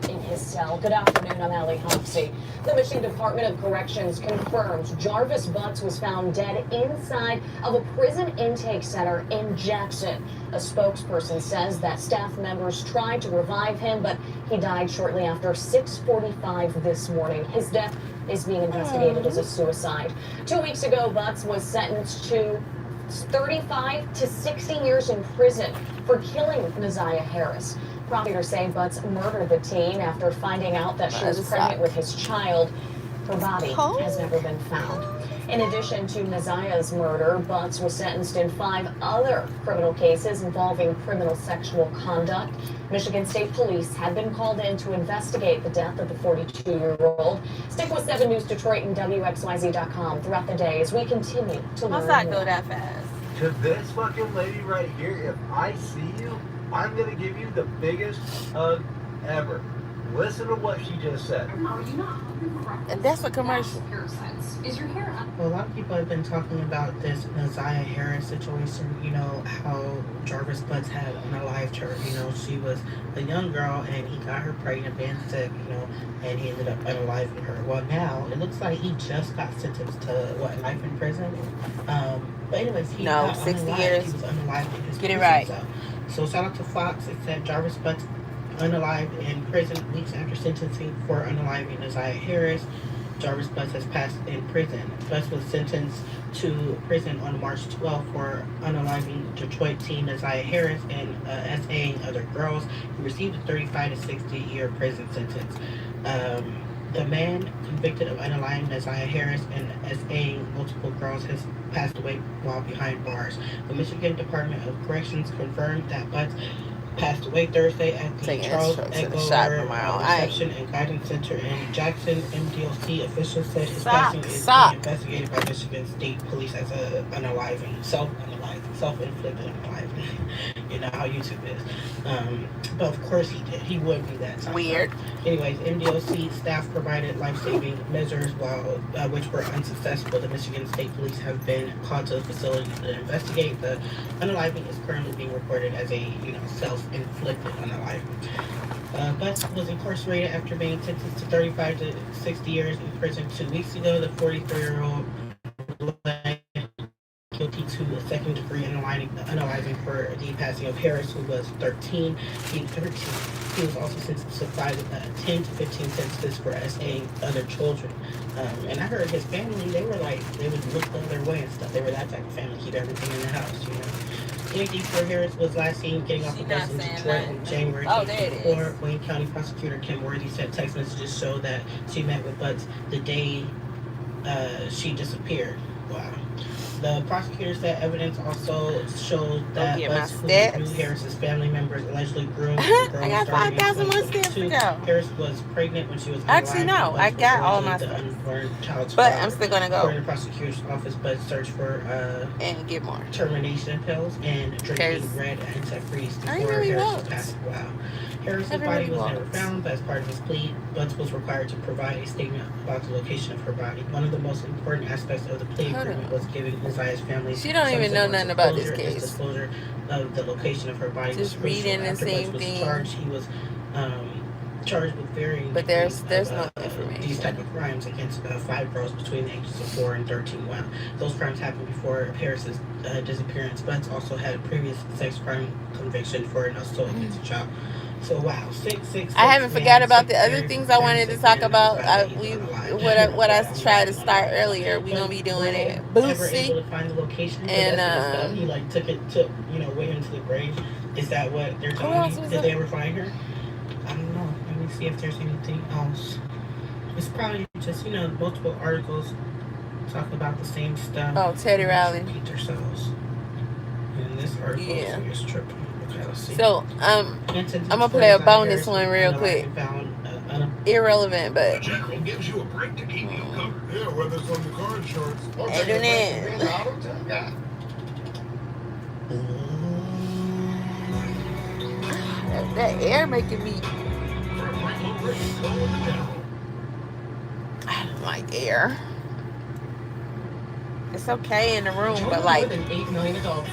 in his cell. Good afternoon, I'm Allie Hopsey. The Michigan Department of Corrections confirms Jarvis Butts was found dead inside of a prison intake center in Jackson. A spokesperson says that staff members tried to revive him, but he died shortly after 6:45 this morning. His death is being investigated as a suicide. 2 weeks ago, Butts was sentenced to 35 to 60 years in prison for killing NaZiyah Harris. Prosecutors say Butts murdered the teen after finding out that she was pregnant with his child. Her body has never been found. In addition to NaZiyah's murder, Butts was sentenced in 5 other criminal cases involving criminal sexual conduct. Michigan State Police had been called in to investigate the death of the 42-year-old. Stick with 7 News Detroit and WXYZ.com throughout the day as we continue to learn Must not more. go that fast. To this fucking lady right here, if I see you, I'm gonna give you the biggest hug ever. Listen to what she just said. And that's a commercial. Is your hair up? Well, a lot of people have been talking about this NaZiyah Harris situation. You know, how Jarvis Butts had unalived her. You know, she was a young girl and he got her pregnant, being sick, you know, and he ended up unaliving her. Well, now it looks like he just got sentenced to, what, life in prison? But anyways, he got 60 unalived. years. He was unalived in his Get it prison right. cell. So shout out to Fox. It said Jarvis Butts unalived in prison weeks after sentencing for unaliving NaZiyah Harris. Jarvis Butts has passed in prison. Butts was sentenced to prison on March 12th for unaliving Detroit teen NaZiyah Harris and SAing other girls. He received a 35 to 60 year prison sentence. The man convicted of unaliving NaZiyah Harris and SAing multiple girls has passed away while behind bars. The Michigan Department of Corrections confirmed that Butts passed away Thursday at the Taking Charles instructions to the shop Egler tomorrow. Reception and Guidance Center in Jackson. MDOC officials said his Sock, passing is sock. being investigated by Michigan State Police as a unaliving, self-inflicted unaliving. You know how YouTube is. But of course he did. He would be that time. Weird. Anyways, MDOC staff provided life-saving measures which were unsuccessful. The Michigan State Police have been called to the facility to investigate. The unaliving is currently being reported as a self-inflicted unaliving. Butts was incarcerated after being sentenced to 35 to 60 years in prison 2 weeks ago. The 43-year-old pled guilty to a second-degree unaliving for the passing of Harris, who was 13. He was also sentenced to 10 to 15 sentences for SAing other children. And I heard his family, they would look the other way and stuff. They were that type of family, keep everything in the house, you know. Deputy for Harris was last seen getting off the bus in Detroit in January 2024. Wayne County Prosecutor Kim Worthy said text messages show that she met with Butts the day she disappeared. Wow. The prosecutor said evidence also showed that Butts, who knew Harris's family members, allegedly groomed the girl. I got 5,000 more steps to go. Harris was pregnant when she was Actually, no. I got all my the steps. unborn child's But father. I'm still gonna go. According to the prosecutor's office, Butts searched for and get more termination pills and drinking red antifreeze before Harris was passed. Wow. Harris's body was never found, but as part of his plea, Butts was required to provide a statement about the location of her body. One of the most important aspects of the plea agreement was giving NaZiyah's family. She don't even know nothing about this case. Disclosure of the location of her body. Just reading the same thing. He was charged with varying. But there's no information. These type of crimes against 5 girls between the ages of 4 and 13. Wow, those crimes happened before Harris's disappearance. Butts also had a previous sex crime conviction for an assault against a child. So wow, 666. I haven't forgot about the other things I wanted to talk about. What I tried to start earlier. We gonna be doing it. Boosie. Able to find the location, and he took it to way into the grave. Is that what they're telling me? Did they ever find her? I don't know. Let me see if there's anything else. It's probably just multiple articles talk about the same stuff. Oh, Teddy Riley. Repeat themselves. And this article is tripping. Okay, let's see. So I'm gonna play a bonus one real quick. Irrelevant, but. The general gives you a break to keep you covered. Yeah, whether it's on the car insurance or Hey, do that air making me. For a flight low rate, call the general. I don't like air. It's okay in the room, but like More than 8 million adults.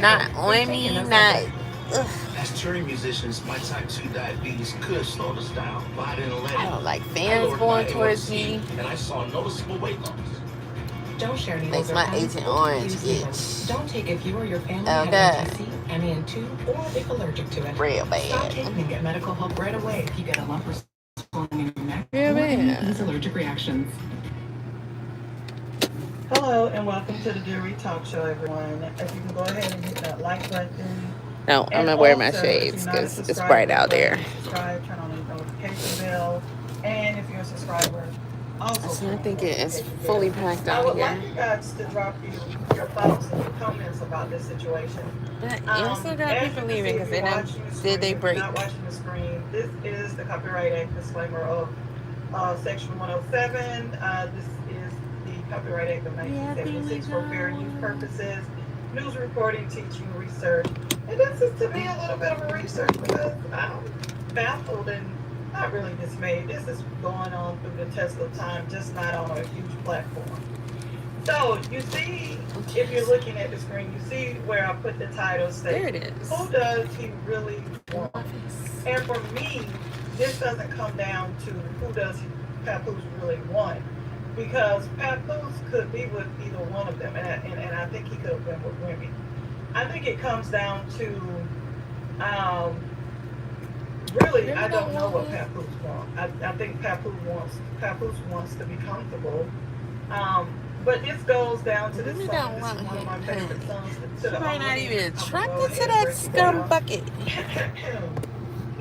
not on me, not As touring musicians, my type 2 diabetes could slow us down, but I didn't let it. I don't like I fans lowered going my towards A1C, me. and I saw noticeable weight loss. Don't share needles Makes or my pens Agent or Orange use itch. needles. Don't take if you or your family Oh, have God. NTC, MN2, or if allergic to it. Real Stop bad. taking and get medical help right away if you get a lump or swelling in your neck Real or any of bad. these allergic reactions. Hello and welcome to the Jewelry Talk Show, everyone. If you can go ahead and hit that like button. No, I'm And gonna wear my also, if shades you're not a because it's subscriber, bright out go ahead there. and subscribe, turn on the notification bell. And if you're a subscriber, also So turn I on think the it is notification fully bell. packed I out would here. like you guys to drop your thoughts and your comments about this situation. But you also got As people you can leaving see, because if they you're done watching the did screen, they if break. you're not watching the screen, this is the Copyright Act disclaimer of Section 107. This is the Copyright Act of 1976 for fair use purposes, news reporting, teaching, research. And this is to me a little bit of a research because I'm baffled and not really dismayed. This is going on through the test of time, just not on a huge platform. So you see, if you're looking at the screen, you see where I put the title There state, it is. who does he really want? And for me, this doesn't come down to who does Papoose really want, because Papoose could be with either one of them, and I think he could have been with Remy. I think it comes down to, really, I don't know what Papoose wants. I think Papoose wants to be comfortable. But this goes down to this Really song. don't This is want one of my him. favorite songs. She might not even attracted to that scum bucket.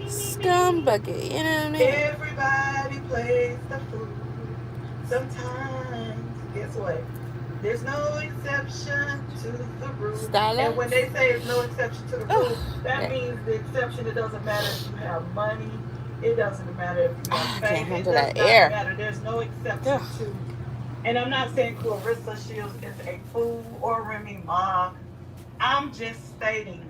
Scum bucket, you know what I mean? Everybody plays the fool. Sometimes, guess what? There's no exception to the rule. Style And when they say there's no exception to the rule, that yeah. means the exception, it doesn't matter if you have money. It doesn't matter if you have I can't fame. It handle does that not air. matter. There's no exception to. And I'm not saying Clarissa Shields is a fool or Remy Ma. I'm just stating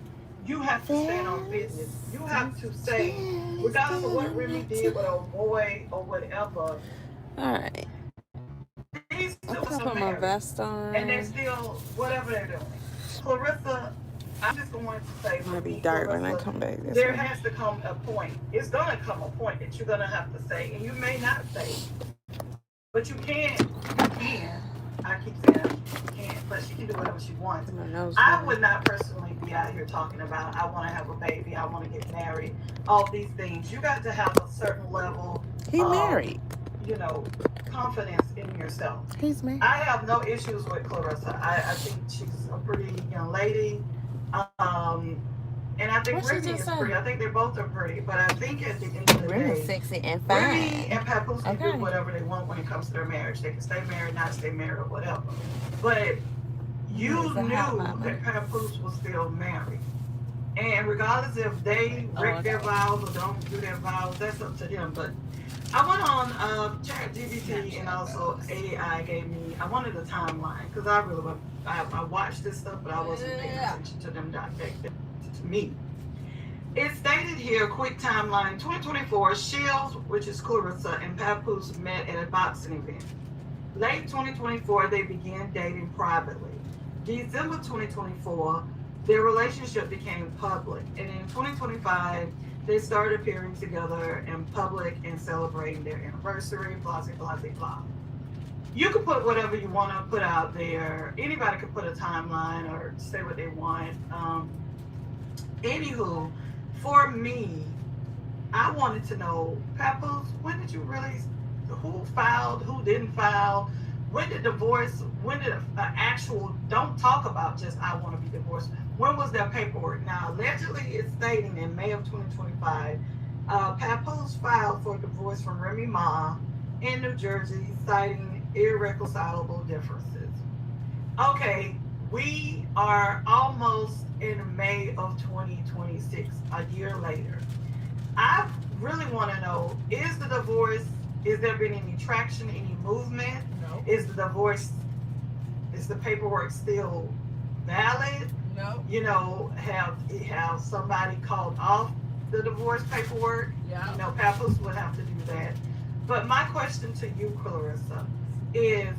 you have to stand on business. You have to say, regardless of what Remy did with a boy or whatever, Alright. these I'm two gonna are put my married. vest And they're on. still, whatever they're doing. Clarissa, I'm just going to say, It's gonna for be me, dark when I Clarissa, come back this there way. has to come a point. It's going to come a point that you're going to have to say, and you may not say, but you can. I keep saying she can't, but she can do whatever she wants. My nose I running. would not personally be out here talking about, I want to have a baby, I want to get married, all these things. You got to have a certain level He of, married. confidence in yourself. He's married. I have no issues with Clarissa. I think she's a pretty young lady. And I think What she Remy just is say? pretty. I think they both are pretty. But I think at the end of the Really day, sexy and Remy fine. and Papoose can Okay. do whatever they want when it comes to their marriage. They can stay married, not stay married, or whatever. But you He's a knew hot mama. that Papoose was still married. And regardless if they break their vows or don't do their vows, that's up to them. But I went on ChatGPT and also AI gave me, I wanted a timeline because I watched this stuff, but I wasn't paying attention to them to me. It stated here, quick timeline, 2024, Shields, which is Clarissa, and Papoose met at a boxing event. Late 2024, they began dating privately. December 2024, their relationship became public. And in 2025, they started appearing together in public and celebrating their anniversary, blah, blah, blah, blah. You can put whatever you want to put out there. Anybody can put a timeline or say what they want. Anywho, for me, I wanted to know, Papoose, when did you really, who filed, who didn't file? When did an actual, don't talk about just I want to be divorced. When was their paperwork? Now, allegedly, it's stating in May of 2025, Papoose filed for divorce from Remy Ma in New Jersey, citing irreconcilable differences. Okay, we are almost in May of 2026, a year later. I really want to know, is the divorce, is there been any traction, any movement? No. Is the divorce, is the paperwork still valid? No. You know, have somebody called off the divorce paperwork? Yeah. You know, Papoose would have to do that. But my question to you, Clarissa, is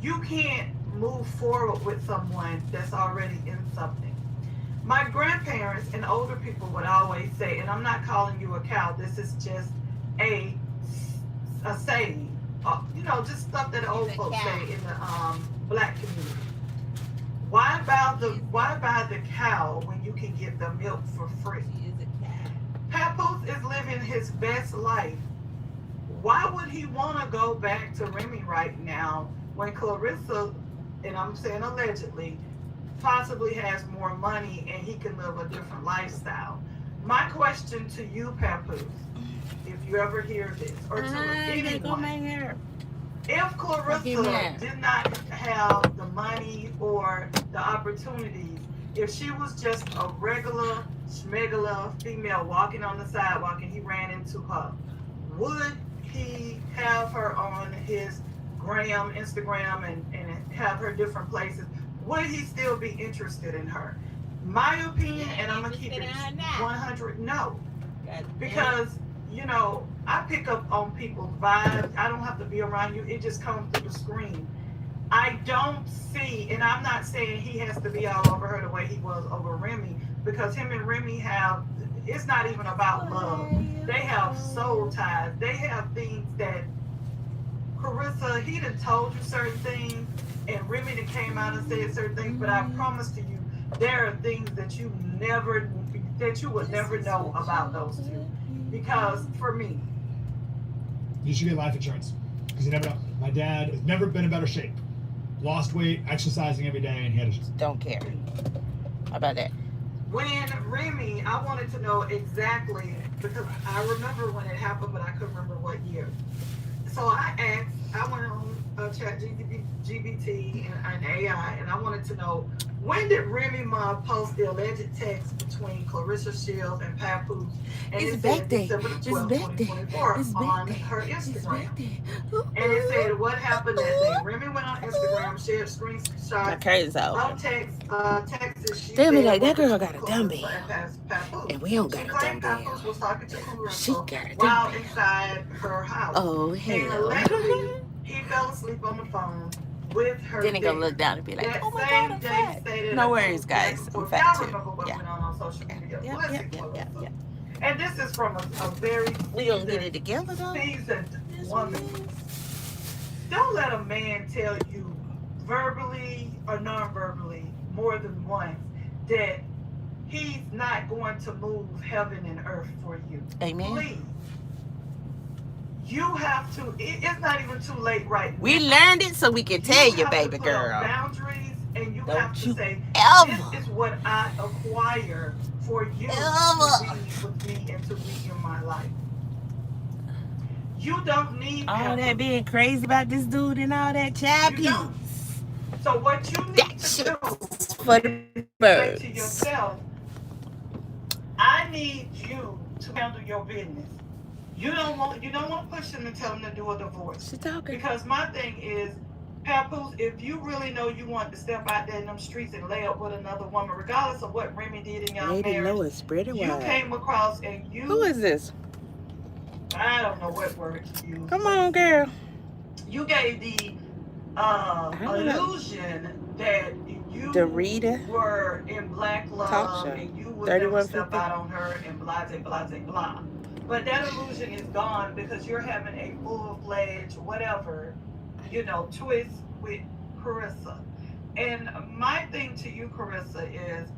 you can't move forward with someone that's already in something. My grandparents and older people would always say, and I'm not calling you a cow, this is just a saying, just stuff that old folks say in the black community. Why buy the cow when you can get the milk for free? Papoose is living his best life. Why would he want to go back to Remy right now when Clarissa, and I'm saying allegedly, possibly has more money and he can live a different lifestyle? My question to you, Papoose, if you ever hear this, or to anyone, if Clarissa did not have the money or the opportunities, if she was just a regular, schmegula female walking on the sidewalk and he ran into her, would he have her on his Instagram and have her different places? Would he still be interested in her? My opinion, and I'm going to keep it 100, no. Because, I pick up on people's vibes. I don't have to be around you. It just comes through the screen. I don't see, and I'm not saying he has to be all over her the way he was over Remy, because him and Remy it's not even about love. They have soul ties. They have things that Clarissa, he done told you certain things, and Remy done came out and said certain things, but I promise to you, there are things that you would never know about those two. Because for me, you should get life insurance, because you never know. My dad has never been in better shape. Lost weight, exercising every day, and he had don't care. How about that? When Remy, I wanted to know exactly, because I remember when it happened, but I couldn't remember what year. So I went on ChatGPT and AI, and I wanted to know, when did Remy Ma post the alleged text between Clarissa Shields and Papoose? And it said December 12, 2024 on her Instagram. And it said what happened that day. Remy went on Instagram, shared screenshots of texts. They'll be like, that girl got a dumbbell. And we don't got a dumbbell. Papoose was talking to Clarissa She got a while dumbbell. inside her house. Oh, And hell. allegedly, he fell asleep on the phone with her. Then they gonna look down and be like, oh my God, I'm fat. No worries, guys. I'm fat too. Yeah. Yeah. And this is from a very We gonna get it together though. seasoned woman. Don't let a man tell you verbally or non-verbally more than once that he's not going to move heaven and earth for you. Amen. Please. You have to, it's not even too late right now. We learned it so we can tell you, baby put girl. up boundaries, and you Don't have to you say, ever. this is what I acquire for you to be with me and to be in my life. You don't need all that being crazy about this dude and all that chappy. So what you need that to do for the birds. say to yourself, I need you to handle your business. You don't want to push him and tell him to do a divorce. Because my thing is, Papoose, if you really know you want to step out there in them streets and lay up with another woman, regardless of what Remy did in your marriage, you came across and you... Who is this? I don't know what word to use. Come on, girl. You gave the illusion that you were in black love and you would never step out on her and blah, blah, blah, blah. But that illusion is gone because you're having a full-fledged whatever, twist with Clarissa. And my thing to you, Clarissa, is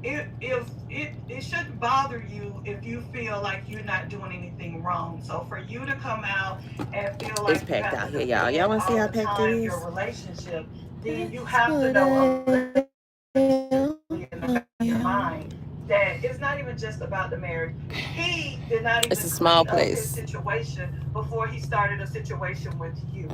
it shouldn't bother you if you feel like you're not doing anything wrong. So for you to come out and feel like it's packed out here, y'all. Y'all want to see how packed it is? Your relationship, then you have to know in the back of your mind that it's not even just about the marriage. He did not even it's a small place. His situation before he started a situation with you.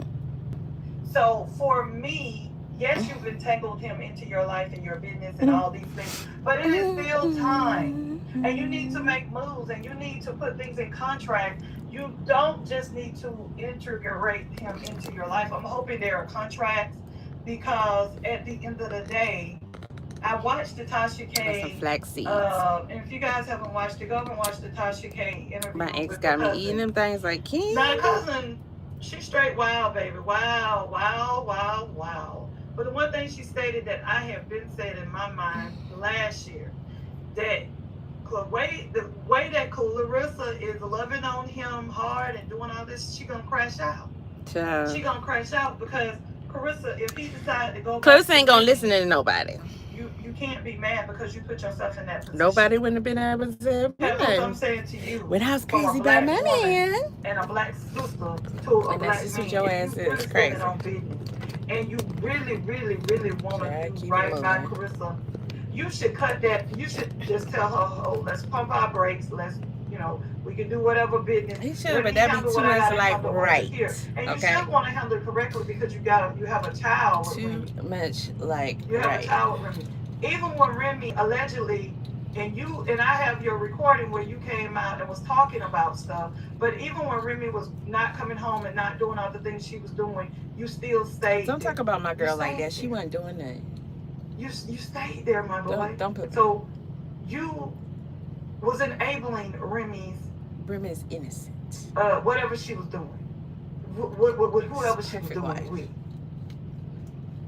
So for me, yes, you've entangled him into your life and your business and all these things, but it is still time. And you need to make moves and you need to put things in contract. You don't just need to integrate him into your life. I'm hoping there are contracts, because at the end of the day, I watched the Tasha K. Some flax seeds. And if you guys haven't watched it, go and watch the Tasha K interview. My ex got me eating them things like King. My cousin, she's straight wild, baby. Wow. But the one thing she stated that I have been saying in my mind the last year that the way that Clarissa is loving on him hard and doing all this, she gonna crash out. Child. She gonna crash out because Clarissa, if he decided to go back, Clarissa ain't gonna listen to nobody. You can't be mad because you put yourself in that position. Nobody wouldn't have been able to say I'm saying to you, when I was crazy about my man. And a black sister to a And black that's just man. what your ass If you is, really crazy. stand on business, and you really, really, really want to do right by Clarissa, you should cut that. You should just tell her, oh, let's pump our brakes. Let's, we can do whatever business. He should, but that be too much like right. And you should want to handle it correctly because you have a child with Remy. Too much like You have right. a child with Remy. Even when Remy allegedly, and I have your recording where you came out and was talking about stuff, but even when Remy was not coming home and not doing all the things she was doing, you still stayed. Don't talk about my girl like that. She wasn't doing that. You stayed there, my boy. Don't put. So you was enabling Remy's innocent. Whatever she was doing, with whoever she was doing with.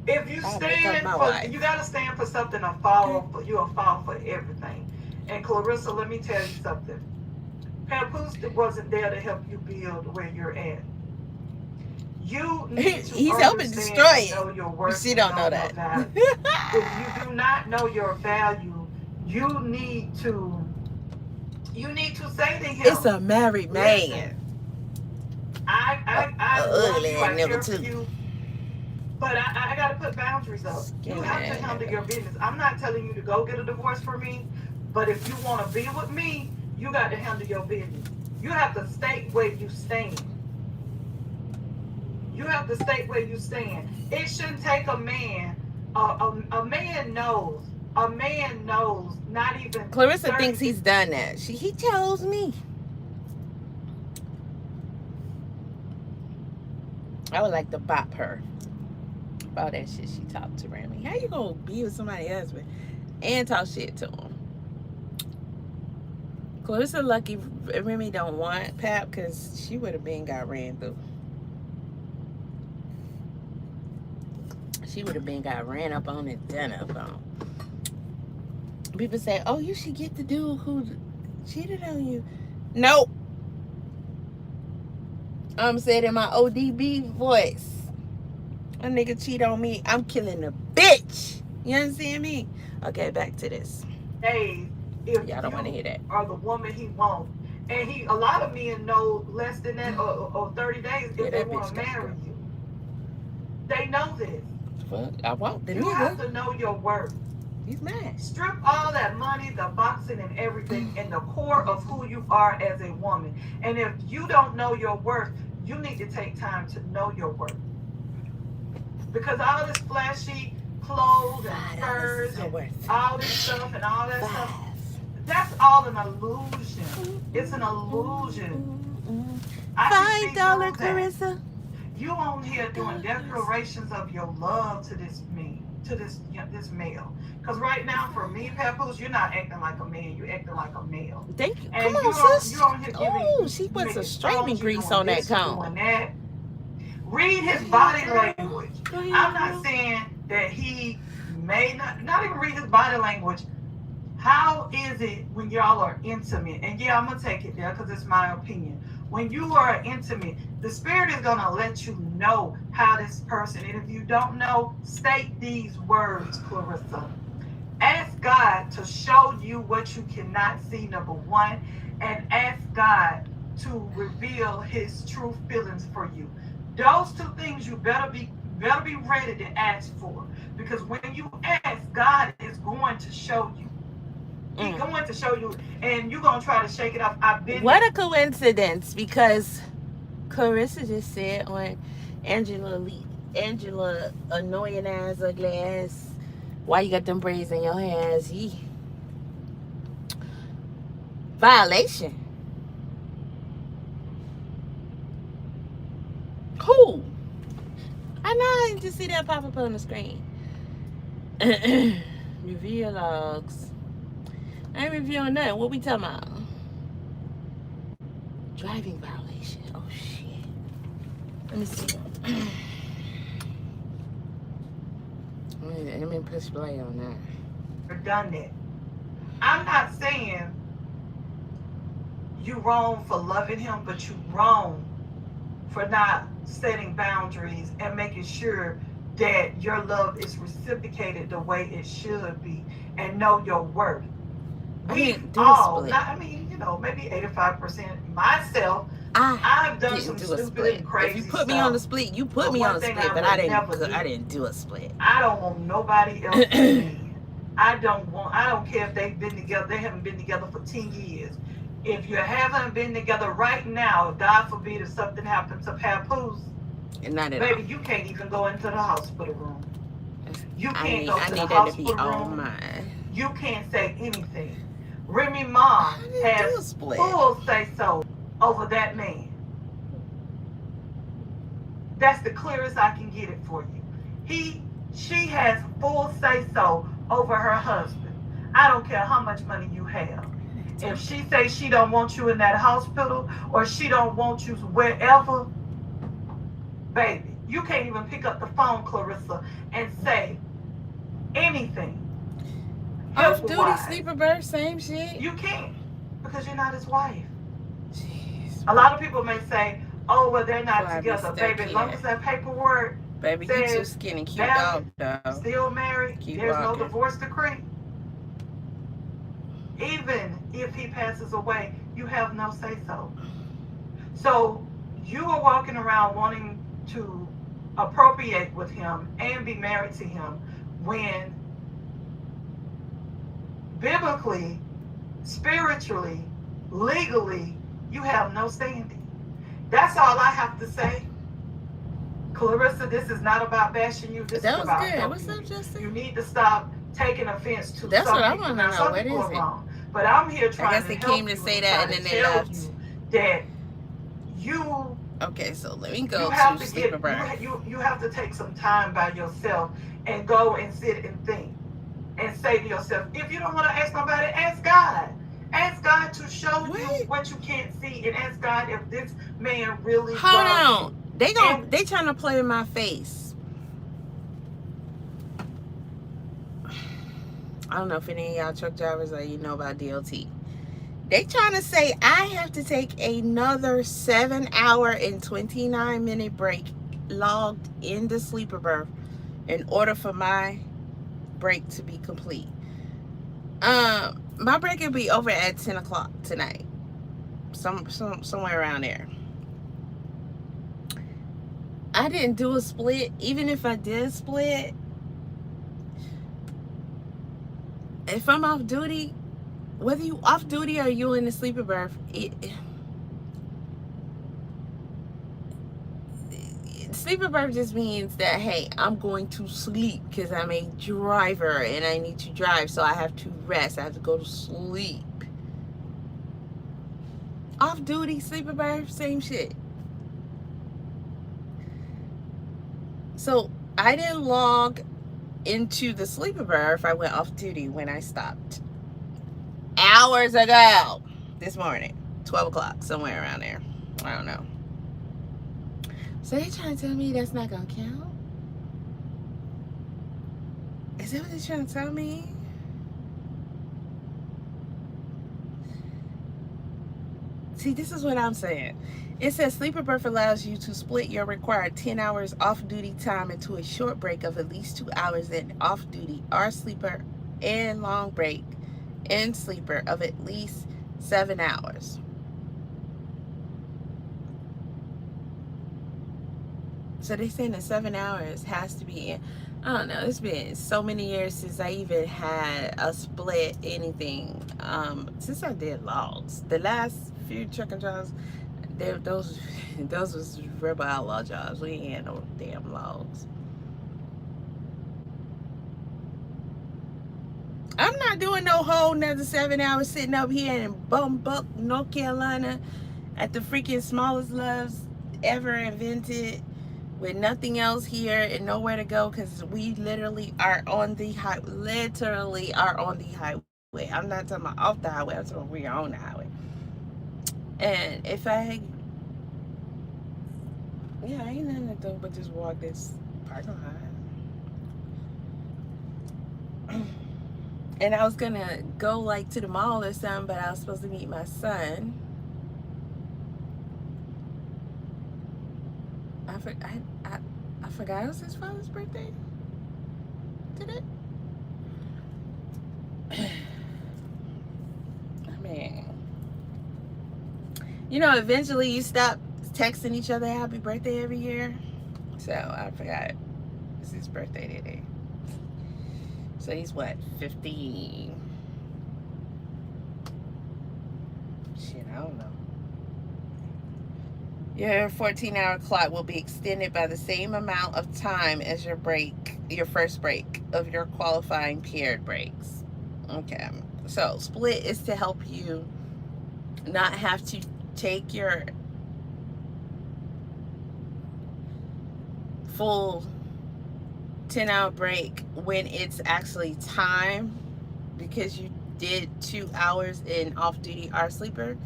If you stand for, you gotta stand for something or fall for. You'll fall for everything. And Clarissa, let me tell you something. Papoose wasn't there to help you build where you're at. You need to He's helping destroy it. Know your worth. She don't know that. If you do not know your value, you need to say to him, it's a married man. I ugly love you, I never care for you, but I got to put boundaries up. You have to handle your business. I'm not telling you to go get a divorce for me, but if you want to be with me, you got to handle your business. You have to state where you stand. You have to state where you stand. It shouldn't take a man. A man knows. A man knows. Not even. Clarissa thinks he's done that. He chose me. I would like to bop her about that shit she talked to Remy. How you gonna be with somebody's husband and talk shit to him? Clarissa lucky Remy don't want Pap because she would have been got ran through. She would have been got ran up on and done up on. People say, oh, you should get the dude who cheated on you. Nope. I'm saying in my ODB voice. A nigga cheat on me, I'm killing a bitch. You understand me? Okay, back to this. Hey, if y'all don't want to hear that. Are the woman he wants. And a lot of men know less than that or 30 days if they want to marry you. They know this. Fuck, I want the nigga. You have to know your worth. He's mad. Strip all that money, the boxing and everything, and the core of who you are as a woman. And if you don't know your worth, you need to take time to know your worth. Because all this flashy clothes and furs and all this stuff and all that stuff, that's all an illusion. It's an illusion. $5, Clarissa. You on here doing declarations of your love to this man, to this male. Because right now, for me, Papoose, you're not acting like a man. You're acting like a male. Thank you. And come on, sis. Oh, she put some straightening grease on that comb. Read his body language. I'm not saying that he may not even read his body language. How is it when y'all are intimate? And yeah, I'm going to take it there because it's my opinion. When you are intimate, the Spirit is going to let you know how this person, and if you don't know, state these words, Clarissa. Ask God to show you what you cannot see, number one, and ask God to reveal his true feelings for you. Those two things you better be ready to ask for, because when you ask, God is going to show you. He's going to show you, and you're going to try to shake it off. What a coincidence, because Clarissa just said on Angela annoying ass, ugly ass, why you got them braids in your hands? Violation. Who? I know I didn't just see that pop up on the screen. Review logs. I ain't reviewing nothing. What we talking about? Driving violation. Oh shit. Let me see. Let me push play on that. done that. I'm not saying you wrong for loving him, but you wrong for not setting boundaries and making sure that your love is reciprocated the way it should be, and know your worth. We all, not, I mean, you know, maybe 85% myself. I've done some stupid and crazy stuff. If you put stuff, me on the split, you put me on the split, but I didn't do a split. I don't want nobody else to win. I don't care if they've been together, they haven't been together for 10 years. If you haven't been together right now, God forbid if something happens to Papoose, baby, you can't even go into the hospital room. You can't go to the hospital room. You can't say anything. Remy Ma has full say-so over that man. That's the clearest I can get it for you. She has full say-so over her husband. I don't care how much money you have. If she says she don't want you in that hospital, or she don't want you wherever, baby, you can't even pick up the phone, Clarissa, and say anything. Off-duty sleeper birth, same shit. You can't, because you're not his wife. Jeez. A lot of people may say, oh, well, they're not together. Baby, as long as that paperwork baby, says you too skinny. Keep dog, though. Still married, there's no divorce decree. Even if he passes away, you have no say-so. So you are walking around wanting to appropriate with him and be married to him when biblically, spiritually, legally, you have no standing. That's all I have to say. Clarissa, this is not about bashing you. This is about helping. What's up, Justin? You need to stop taking offense to That's some what I people. want Now, to know. some What people is are it? wrong, but I'm here trying to help you. I guess they came to say that and then they left. That you. Okay, so let me go to sleep around. You have to take some time by yourself and go and sit and think and say to yourself, if you don't want to ask nobody, ask God. Ask God to show you what you can't see, and ask God if this man really. Hold on. They trying to play in my face. I don't know if any of y'all truck drivers or you know about DOT. They trying to say I have to take another 7-hour and 29-minute break logged in the sleeper berth in order for my break to be complete. My break will be over at 10 o'clock tonight. Somewhere around there. I didn't do a split. Even if I did split, if I'm off duty, whether you off duty or you in the sleeper berth, sleeper berth just means that, hey, I'm going to sleep because I'm a driver and I need to drive, so I have to rest. I have to go to sleep. Off duty, sleeper berth, same shit. So I didn't log into the sleeper berth. I went off duty when I stopped hours ago this morning, 12 o'clock, somewhere around there. I don't know. So they trying to tell me that's not gonna count? Is that what they're trying to tell me? See, this is what I'm saying. It says sleeper berth allows you to split your required 10 hours off-duty time into a short break of at least 2 hours and off-duty or sleeper and long break and sleeper of at least 7 hours. So they're saying that 7 hours has to be in. I don't know. It's been so many years since I even had a split anything. Since I did logs. The last few trucking jobs, those was rebel outlaw jobs. We ain't had no damn logs. I'm not doing no whole another 7 hours sitting up here in Bumbuck, North Carolina at the freaking smallest loves ever invented, with nothing else here and nowhere to go, because we literally are on the highway. I'm not talking about off the highway. I'm talking about we're on the highway. And if I ain't nothing to do but just walk this parking lot. And I was gonna go like to the mall or something, but I was supposed to meet my son. I forgot it was his father's birthday. Did it? I mean, you know, eventually you stop texting each other happy birthday every year. So I forgot it's his birthday today. So he's what, 15? Shit, I don't know. Your 14-hour clock will be extended by the same amount of time as your first break of your qualifying paired breaks. Okay. So split is to help you not have to take your full 10-hour break when it's actually time, because you did 2 hours in off-duty or sleeper.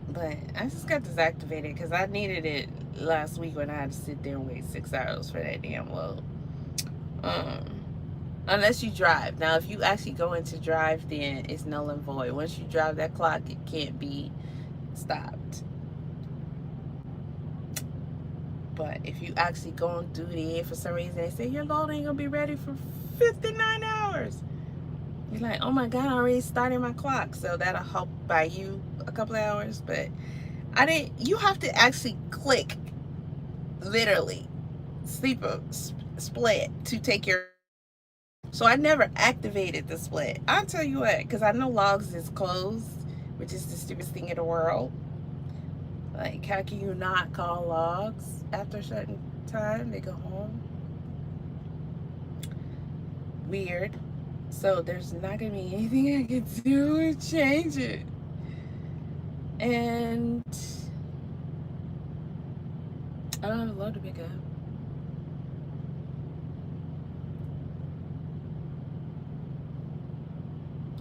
But I just got this activated because I needed it last week when I had to sit there and wait 6 hours for that damn load. Unless you drive. Now, if you actually go into drive, then it's null and void. Once you drive that clock, it can't be stopped. But if you actually go on duty, for some reason they say your load ain't gonna be ready for 59 hours. You're like, oh my God, I already started my clock. So that'll help buy you a couple of hours. But you have to actually click, literally, split to take your. So I never activated the split. I'll tell you what, because I know logs is closed, which is the stupidest thing in the world. Like, how can you not call logs after a certain time? They go home. Weird. So there's not going to be anything I can do to change it. And I don't have a load to pick up.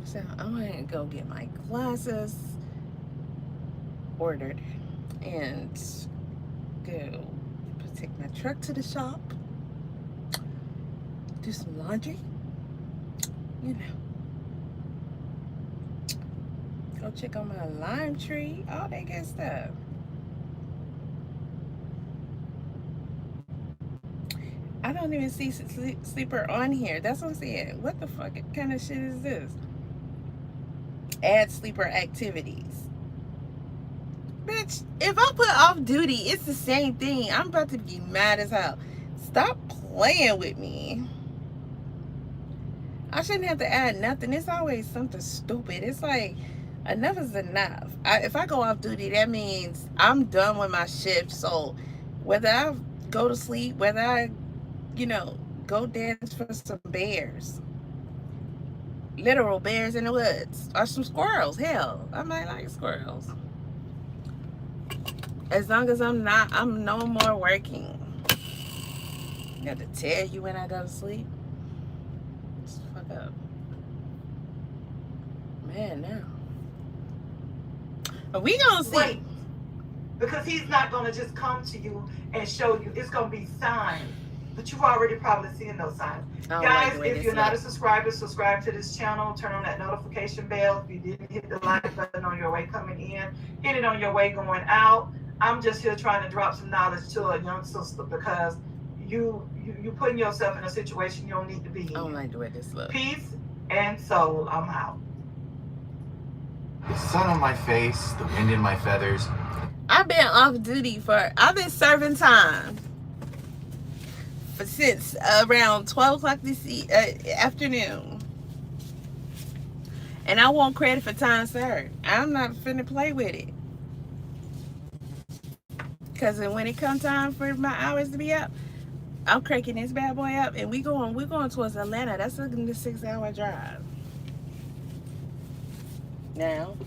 So I'm going to go get my glasses ordered and go take my truck to the shop, do some laundry, you know, go check on my lime tree, all that good stuff. I don't even see sleeper on here. That's what I'm saying. What the fuck kind of shit is this? Add sleeper activities. Bitch, if I put off duty, it's the same thing. I'm about to be mad as hell. Stop playing with me. I shouldn't have to add nothing. It's always something stupid. It's like, enough is enough. If I go off duty, that means I'm done with my shift. So whether I go to sleep, whether I, go dance for some bears, literal bears in the woods, or some squirrels. Hell, I might like squirrels. As long as I'm no more working. I got to tell you when I go to sleep. Just fuck up. Man, now. Are we gonna see? Wait. Because he's not gonna just come to you and show you. It's gonna be signs. But you've already probably seen those signs. Guys, if you're not a subscriber, subscribe to this channel. Turn on that notification bell. If you didn't hit the like button on your way coming in, hit it on your way going out. I'm just here trying to drop some knowledge to a young sister because you putting yourself in a situation you don't need to be in. I don't like the way this looks. Peace and soul. I'm out. The sun on my face, the wind in my feathers. I've been off duty I've been serving time since around 12 o'clock this afternoon. And I want credit for time served. I'm not finna play with it. Because when it comes time for my hours to be up, I'm cranking this bad boy up, and we're going towards Atlanta. That's a 6-hour drive. Now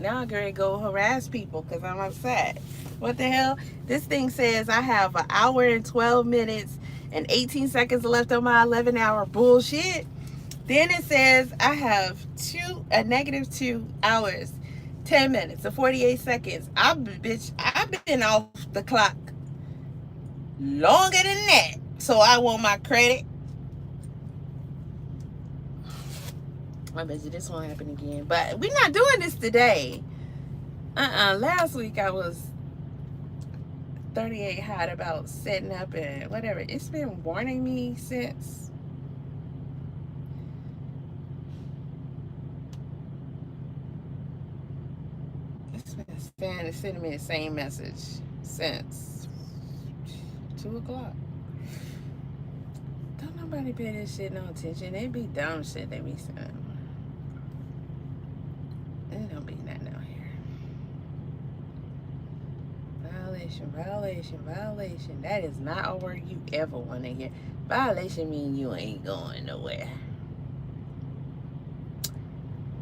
I'm going to go harass people because I'm upset. What the hell? This thing says I have 1 hour and 12 minutes and 18 seconds left on my 11-hour bullshit. Then it says I have -2 hours, 10 minutes, and 48 seconds. I've been off the clock longer than that. So I want my credit. I bet you this won't happen again. But we're not doing this today. Last week I was 38 hot about setting up and whatever. It's been warning me since. It's been sending me the same message since 2 o'clock. Don't nobody pay this shit no attention. They be dumb shit they be saying. It don't be nothing out here. Violation, violation, violation. That is not a word you ever want to hear. Violation mean you ain't going nowhere.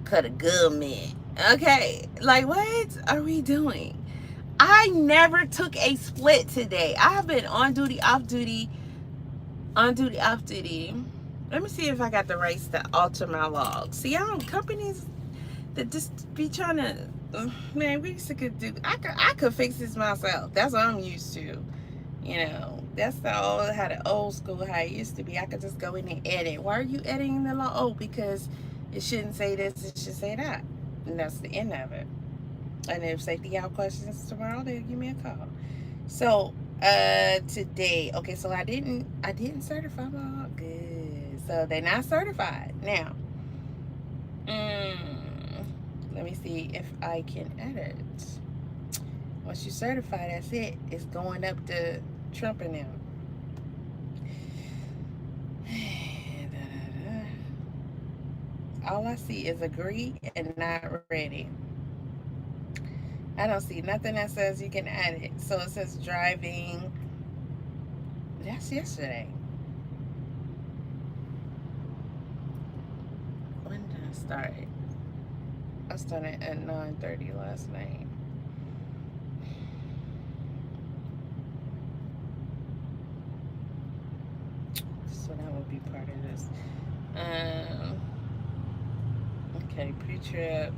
Cut a government. Okay, like what are we doing? I never took a split today. I've been on duty, off duty, on duty, off duty. Let me see if I got the rights to alter my log. See, I don't, companies that just be trying to, man, we used to could do, I could fix this myself. That's what I'm used to. You know, that's how the old school, how it used to be. I could just go in and edit. Why are you editing the law? Oh, because it shouldn't say this, it should say that. And that's the end of it. And if safety have questions tomorrow, they'll give me a call. So today, okay, so I didn't certify my law. Good. So they're not certified. Now, let me see if I can edit. Once you certify, that's it. It's going up to Trump and them. All I see is agree and not ready. I don't see nothing that says you can edit. So it says driving. That's yesterday. When did I start? I started at 9:30 last night. So that would be part of this. Okay, pre-trip.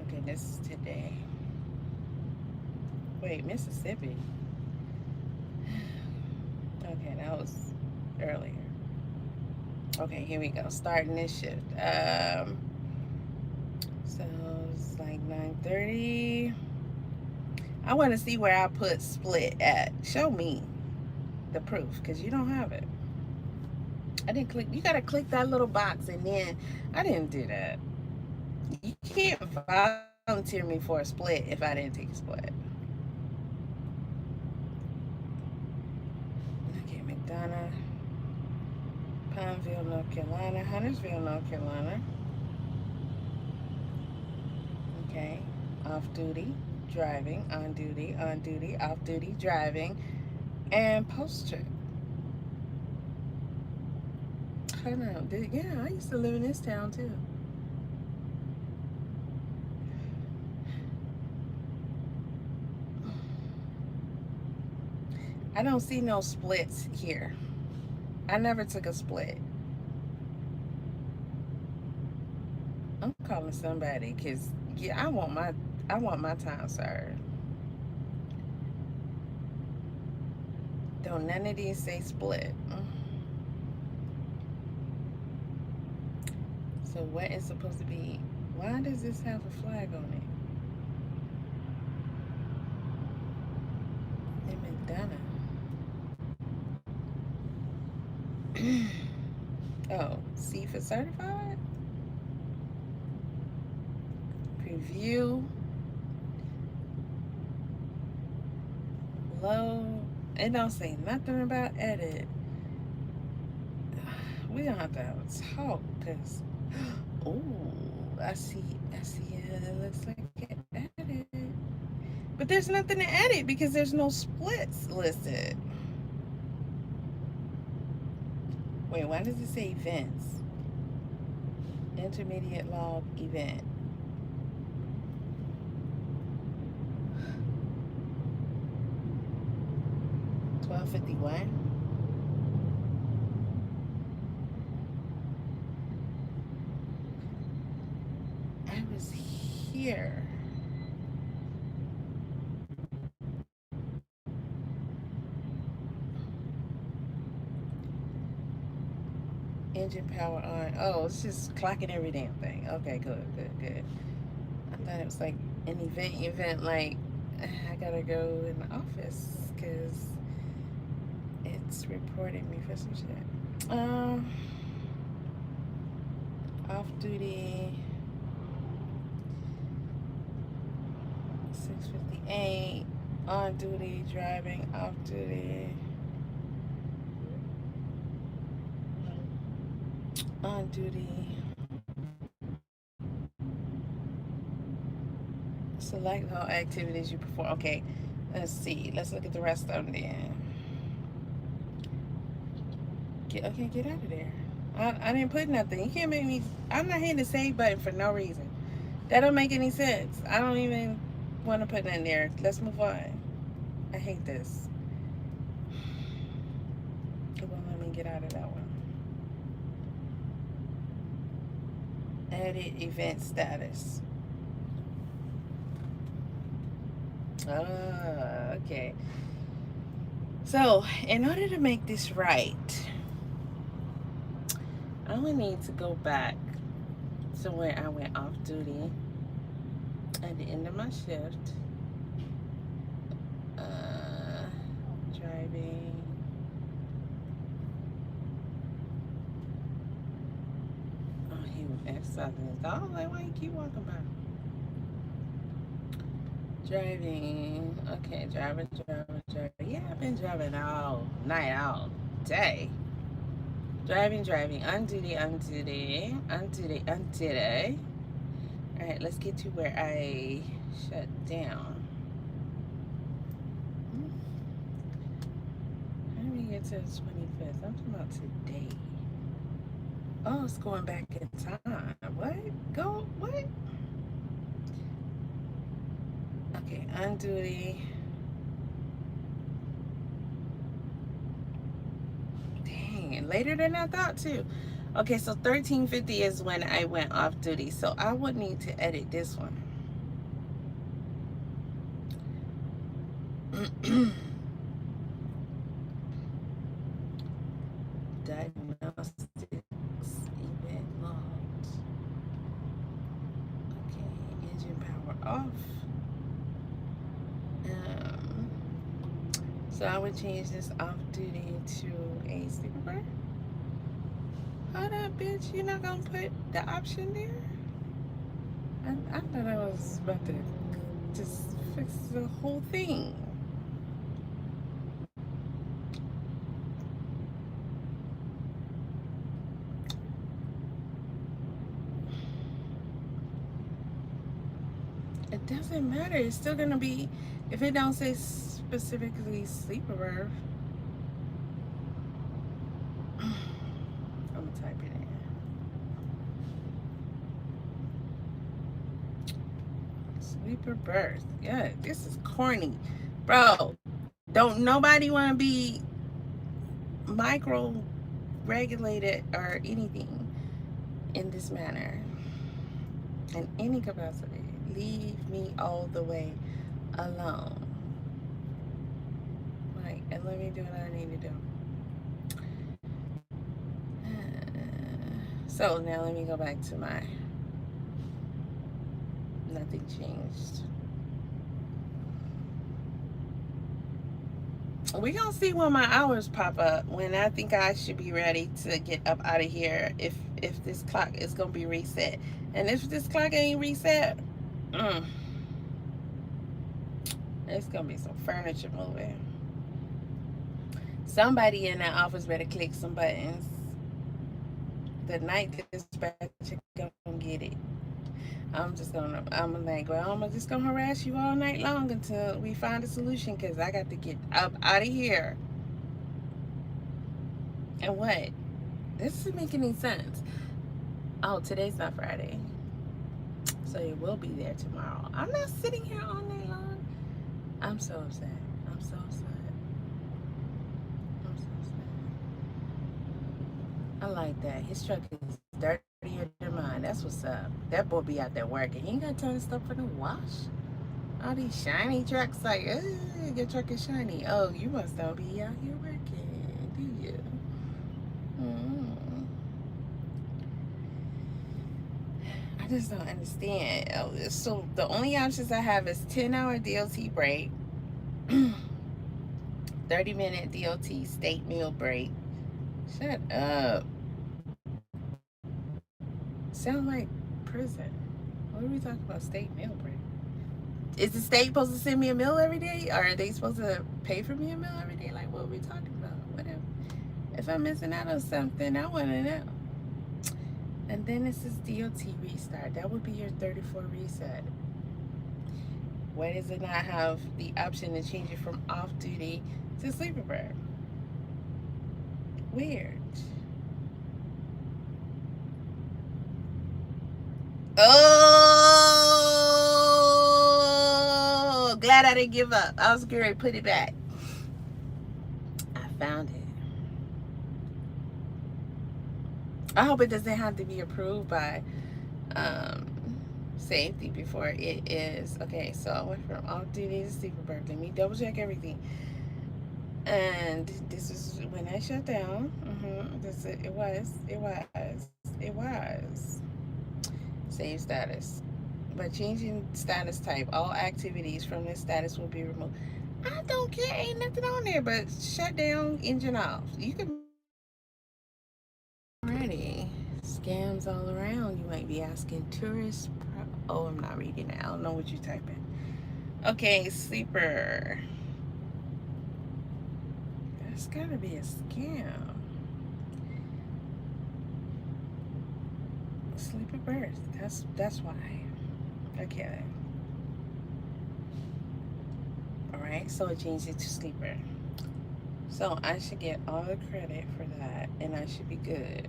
Okay, this is today. Wait, Mississippi. Okay, that was earlier. Okay, here we go. Starting this shift. So it's like 9:30. I want to see where I put split at. Show me the proof, because you don't have it. I didn't click. You gotta click that little box, and then I didn't do that. You can't volunteer me for a split if I didn't take a split. Okay, McDonough, Pineville, North Carolina, Huntersville, North Carolina. Okay, off duty, driving, on duty, off duty, driving, and post trip. I don't know. Yeah, I used to live in this town too. I don't see no splits here. I never took a split. I'm calling somebody because yeah, I want my time served. Don't none of these say split. So what is supposed to be? Why does this have a flag on it? In McDonough. Oh, C for certified? Preview. Low. It don't say nothing about edit. We don't have to have a talk because, oh, I see it looks like it edited. But there's nothing to edit because there's no splits listed. Wait, why does it say events? Intermediate log event. $12.51. I was here. Engine power on. Oh, it's just clocking every damn thing. Okay, good. I thought it was like an event like I gotta go in the office because it's reporting me for some shit. Off duty 6:58. On duty driving. Off duty. On duty. Select all activities you perform. Okay, let's see. Let's look at the rest of them then. Get out of there. I didn't put nothing. You can't make me. I'm not hitting the save button for no reason. That don't make any sense. I don't even want to put nothing there. Let's move on. I hate this. It won't let me get out of that one. Edit event status. Okay. So, in order to make this right, I would need to go back to where I went off duty at the end of my shift. Driving. Oh, he was exercising his dog. Like, why you keep walking by? Driving. Okay, driving. Yeah, I've been driving all night, all day. Driving. On duty. Alright, let's get to where I shut down. How do we get to the 25th? I'm talking about today. Oh, it's going back in time. What? What? Okay, on duty. Dang, later than I thought too. Okay, so 13:50 is when I went off duty. So I would need to edit this one. Diagnostics event logged. Okay, engine power off. So I would change this off duty to a sleeper. Hold up, bitch. You're not gonna put the option there? I thought I was about to just fix the whole thing. It doesn't matter. It's still gonna be, if it don't say specifically sleeper. I'm gonna type it in. Sleeper birth. Yeah, this is corny. Bro, don't nobody want to be micro regulated or anything in this manner. In any capacity. Leave me all the way alone. Like, and let me do what I need to do. So now let me go back to my nothing changed. We're gonna see when my hours pop up, when I think I should be ready to get up out of here, if this clock is gonna be reset. And if this clock ain't reset, it's gonna be some furniture moving. Somebody in that office better click some buttons. The night dispatcher gonna get it. I'm just gonna harass you all night long until we find a solution, because I got to get up out of here. And what? This doesn't make any sense. Oh, today's not Friday, so it will be there tomorrow. I'm not sitting here all night long. I'm so upset. I'm so upset. I like that. His truck is dirtier than mine. That's what's up. That boy be out there working. He ain't got time to stop for the wash. All these shiny trucks, like, your truck is shiny. Oh, you must not be out here working, do you? just don't understand. So the only options I have is 10-hour DOT break, 30-minute DOT state meal break. Shut up. Sound like prison. What are we talking about? State meal break? Is the state supposed to send me a meal every day? Or are they supposed to pay for me a meal every day? Like, what are we talking about? Whatever. If I'm missing out on something, I want to know. And then it says DOT restart. That would be your 34 reset. Why does it not have the option to change it from off duty to sleeper bird? Weird. Oh, glad I didn't give up. I was going to put it back. I found it. I hope it doesn't have to be approved by safety before it is. Okay, so I went from off duty to sleeper bird. Let me double check everything. And this is when I shut down. It was. Save status. But changing status type, all activities from this status will be removed. I don't care, ain't nothing on there but shut down, engine off. You can already. Scams all around. You might be asking tourists. Oh, I'm not reading it. I don't know what you're typing. Okay, sleeper. That's gotta be a scam. Sleeper birth. That's why. Okay. Alright, so it changed it to sleeper. So I should get all the credit for that and I should be good.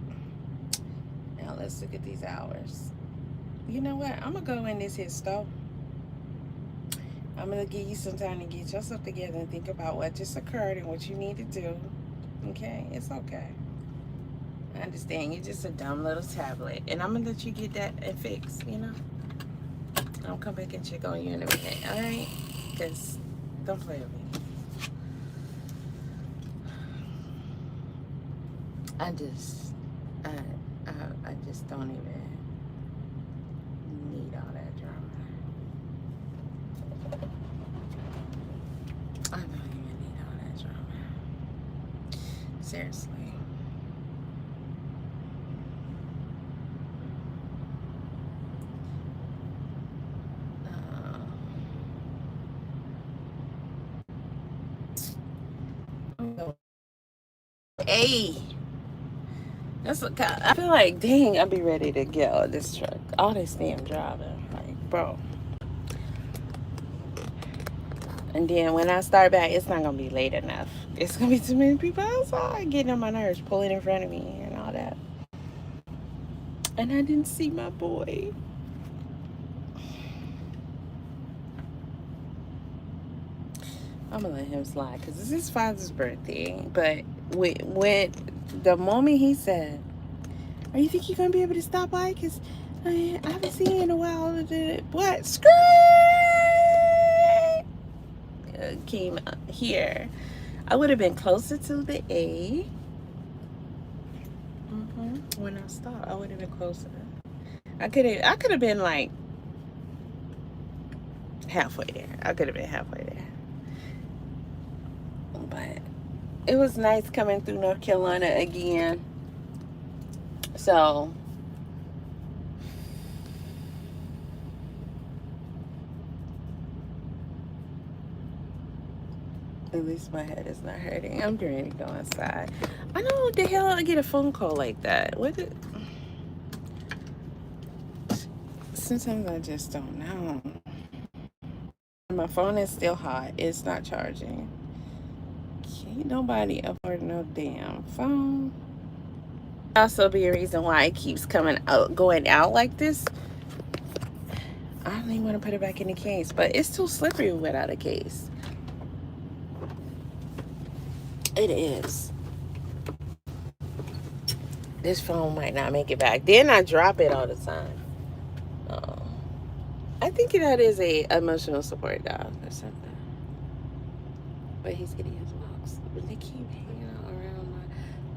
Now let's look at these hours. You know what? I'm gonna go in this here store. I'm gonna give you some time to get yourself together and think about what just occurred and what you need to do. Okay? It's okay. I understand you're just a dumb little tablet. And I'm gonna let you get that and fix, you know? I'll come back and check on you in a minute, alright? Because don't play with me. I just don't even need all that drama. I don't even need all that drama. Seriously. Hey. That's what I feel like, dang, I'd be ready to get out of this truck. All this damn driving. Like, bro. And then when I start back, it's not going to be late enough. It's going to be too many people outside getting on my nerves, pulling in front of me and all that. And I didn't see my boy. I'm going to let him slide because it's his father's birthday. But when the moment he said, "Oh, you think you're going to be able to stop by? Because I haven't seen you in a while." What? Scream! Came here. I would have been closer to the A. When I stopped, I would have been closer. I could have been like halfway there. I could have been halfway there. But it was nice coming through North Carolina again. So at least my head is not hurting. I'm ready to go inside. I don't know what the hell I get a phone call like that. Sometimes I just don't know. My phone is still hot. It's not charging. Can't nobody afford no damn phone. Also be a reason why it keeps going out like this. I don't even want to put it back in the case, but it's too slippery without a case. It is. This phone might not make it back. Then I drop it all the time. I think that is a emotional support dog or something. But he's getting his walks. But they keep hanging out around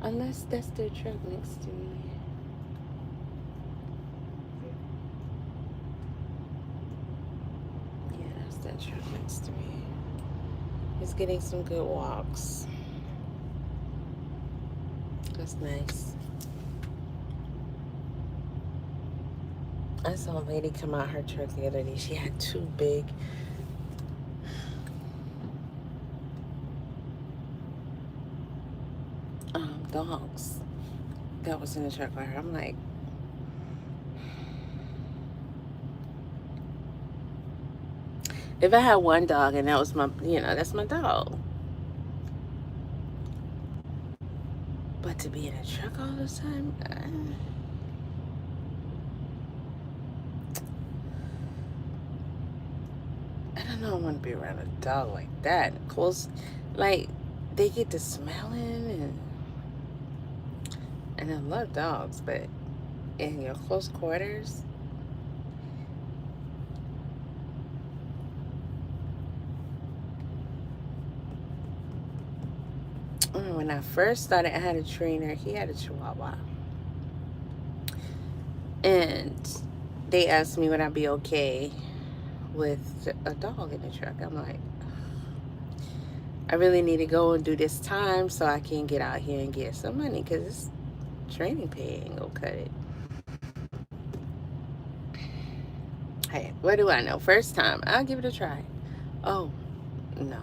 unless that's their truck next to me. that truck next to me. He's getting some good walks. That's nice. I saw a lady come out her truck the other day. She had two big dogs that was in the truck with her. I'm like, if I had one dog and that was my, that's my dog. But to be in a truck all the time, I don't know. I want to be around a dog like that. Close, like, they get to smelling and I love dogs, but in your close quarters, when I first started, I had a trainer. He had a Chihuahua, and they asked me would I be okay with a dog in the truck. I'm like, I really need to go and do this time so I can get out here and get some money, because this training pay ain't gonna cut it. Hey, what do I know? First time, I'll give it a try. Oh, no.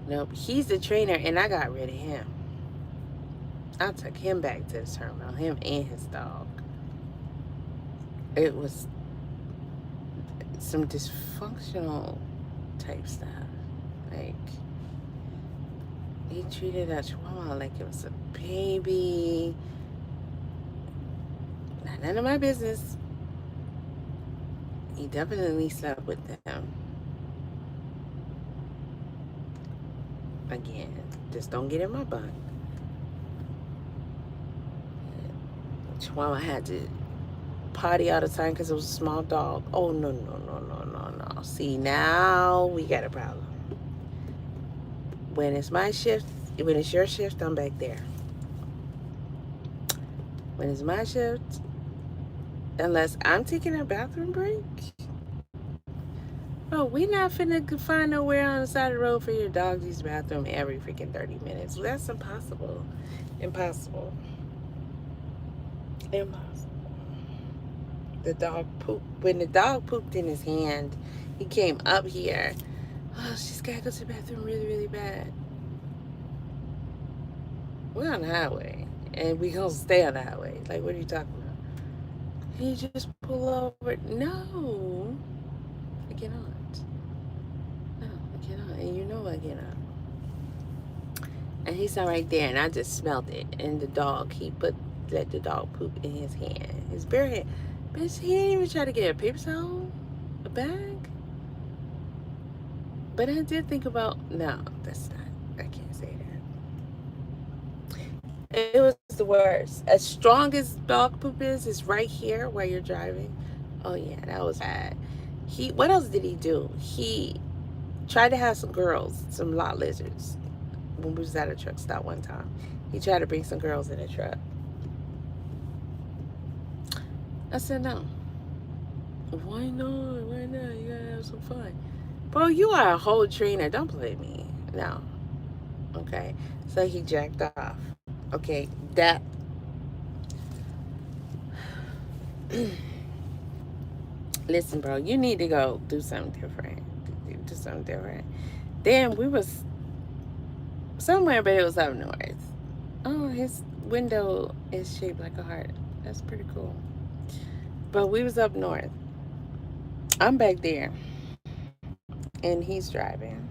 Nope. He's the trainer, and I got rid of him. I took him back to the terminal, him and his dog. It was some dysfunctional type stuff. Like, he treated that Chihuahua like it was a baby. Not none of my business. He definitely slept with them. Again, just don't get in my bunk. Chihuahua had to potty all the time because it was a small dog. Oh, no. See, now we got a problem. When it's my shift, when it's your shift, I'm back there. When it's my shift, unless I'm taking a bathroom break, bro, we not finna find nowhere on the side of the road for your dog to use the bathroom every freaking 30 minutes. That's impossible. Impossible. The dog pooped. When the dog pooped in his hand, he came up here. Oh, she's gotta go to the bathroom really, really bad. We're on the highway, and we gonna stay on the highway. Like, what are you talking about? Can you just pull over? No, I cannot. No, I cannot. And you know I cannot. And he's not right there, and I just smelled it. And the dog, let the dog poop in his hand, his bare hand. Bitch, he didn't even try to get a paper towel, a bag. But I did think about, no, that's not, I can't say that. It was the worst. As strong as dog poop is right here where you're driving. Oh yeah, that was bad. What else did he do? He tried to have some girls, some lot lizards, when we was at a truck stop one time. He tried to bring some girls in a truck. I said, no. Why not? Why not? You gotta have some fun. Bro, you are a whole trainer. Don't play me. No. Okay. So he jacked off. Okay. That. Listen, bro. You need to go do something different. Do something different. Then we was somewhere, but it was up north. Oh, his window is shaped like a heart. That's pretty cool. But we was up north. I'm back there. And he's driving.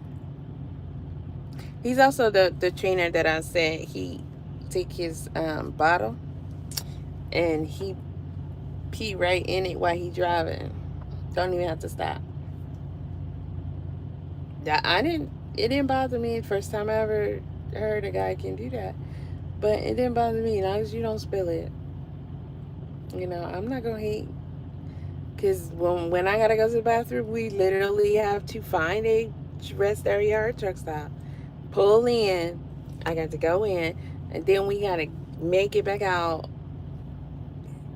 He's also the trainer that I said he take his bottle and he pee right in it while he driving. Don't even have to stop. It didn't bother me the first time I ever heard a guy can do that. But it didn't bother me as long as you don't spill it. I'm not gonna hate. Because when I gotta go to the bathroom, we literally have to find a rest area or a truck stop, pull in, I got to go in, and then we gotta make it back out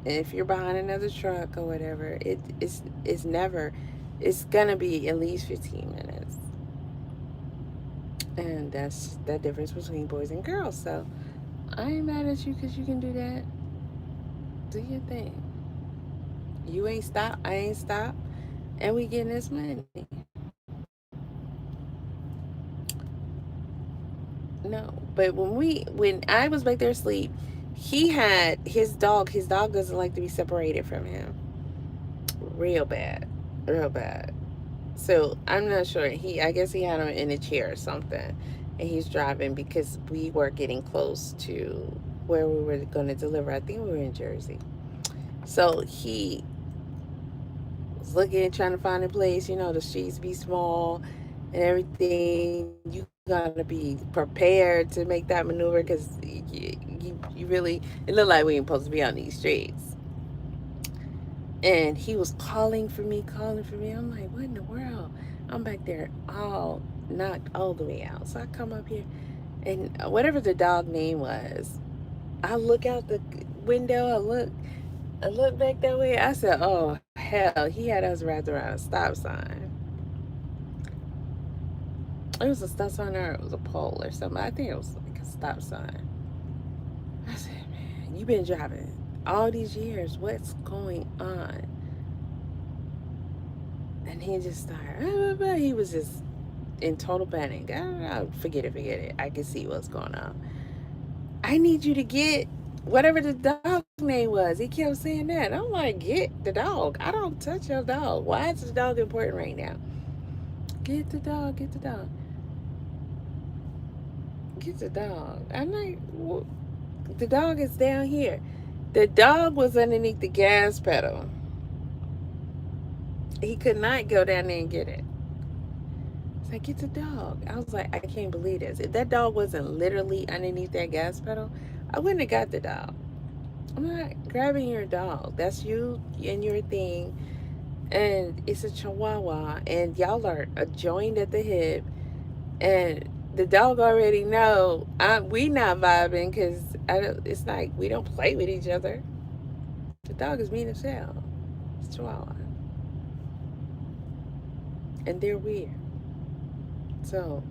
And if you're behind another truck or whatever, it's never, it's gonna be at least 15 minutes. And that's the difference between boys and girls. So I ain't mad at you because you can do that. Do your thing. You ain't stop, I ain't stop, and we getting this money. No, but when I was back there asleep, he had his dog. His dog doesn't like to be separated from him. Real bad, real bad. So I'm not sure. I guess he had him in a chair or something, and he's driving because we were getting close to where we were going to deliver. I think we were in Jersey. So he was looking, trying to find a place. You know, the streets be small and everything. You gotta be prepared to make that maneuver because you really, it looked like we ain't supposed to be on these streets. And he was calling for me, calling for me. I'm like, what in the world? I'm back there all knocked all the way out. So I come up here, and whatever the dog name was, I look out the window. I look back that way. I said, oh hell, he had us wrapped around a stop sign. It was a stop sign or it was a pole or something. I think it was like a stop sign. I said, man, you've been driving all these years. What's going on? And he just started, he was just in total panic. Forget it. I can see what's going on. I need you to get whatever the dog name was. He kept saying that. I'm like, get the dog. I don't touch your dog. Why is the dog important right now? Get the dog, get the dog. Get the dog. I'm like, well, the dog is down here. The dog was underneath the gas pedal. He could not go down there and get it. It's like, get the dog. I was like, I can't believe this. If that dog wasn't literally underneath that gas pedal, I wouldn't have got the dog. I'm not grabbing your dog. That's you and your thing. And it's a chihuahua. And y'all are joined at the hip. And the dog already know we not vibing because it's like we don't play with each other. The dog is mean as hell. It's chihuahua. And they're weird. So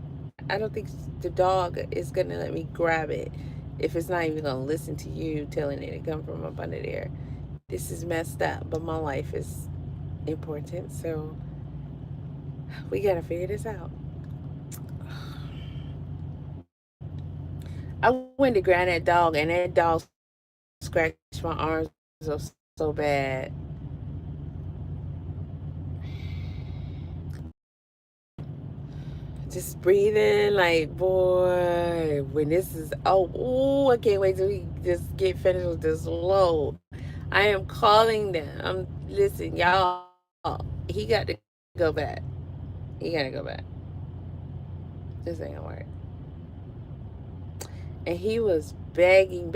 I don't think the dog is going to let me grab it if it's not even going to listen to you telling it to come from up under there. This is messed up, but my life is important. So we got to figure this out. I went to grab that dog, and that dog scratched my arms so bad. Just breathing, like, boy, when this is, I can't wait till we just get finished with this load. I am calling them. Listen, y'all, he got to go back. He got to go back. This ain't gonna work. And he was begging.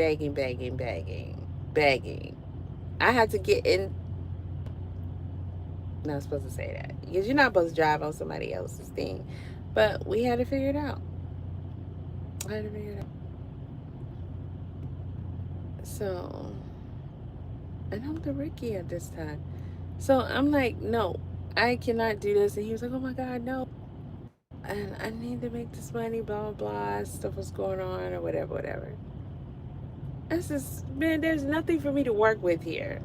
I had to get in. Not supposed to say that because you're not supposed to drive on somebody else's thing. But we had to figure it out. So, and I'm the Ricky at this time. So I'm like, no, I cannot do this. And he was like, oh my God, no. And I need to make this money, blah, blah, blah. Stuff was going on or whatever. It's just, man, there's nothing for me to work with here.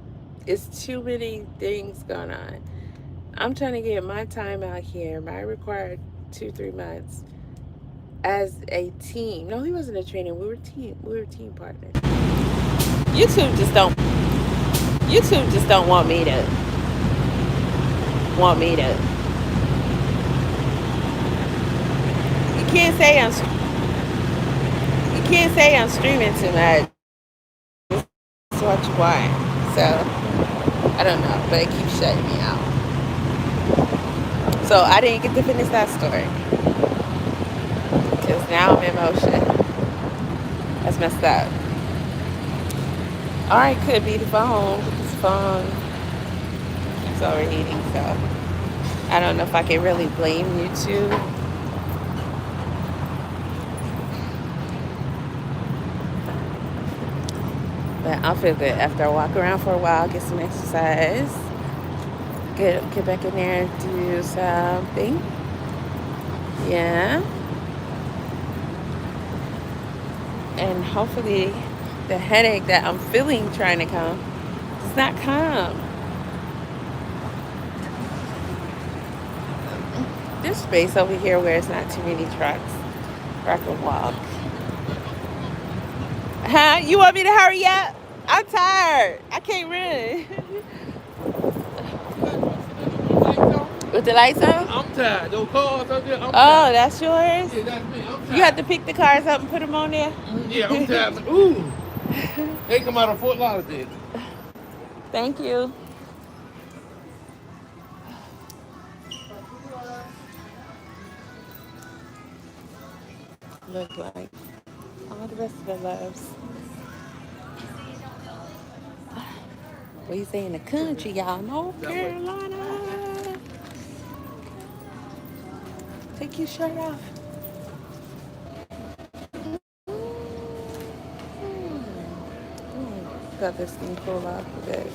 It's too many things going on. I'm trying to get my time out here, my required 2-3 months as a team. No, he wasn't a trainer. We were team partners. YouTube just don't want me to you can't say I'm streaming too much. That's what you want. So I don't know, but it keeps shutting me out. So I didn't get to finish that story because now I'm in motion. That's messed up. All right, could be the phone. This phone keeps overheating, so I don't know if I can really blame YouTube. But I'll feel good after I walk around for a while, get some exercise, get back in there and do something. Yeah. And hopefully the headache that I'm feeling trying to come does not come. There's space over here where it's not too many trucks where I can walk. Huh? You want me to hurry up? I'm tired. I can't run. With the lights on? I'm tired. Those cars up there, I'm tired. That's yours? Yeah, that's me. I'm tired. You have to pick the cars up and put them on there? Yeah, I'm tired. Ooh. They come out of Fort Lauderdale. Thank you. Look like all the rest of the loves. What you say in the country, y'all? North Carolina. Take your shirt off. Got this thing pulled off a bit.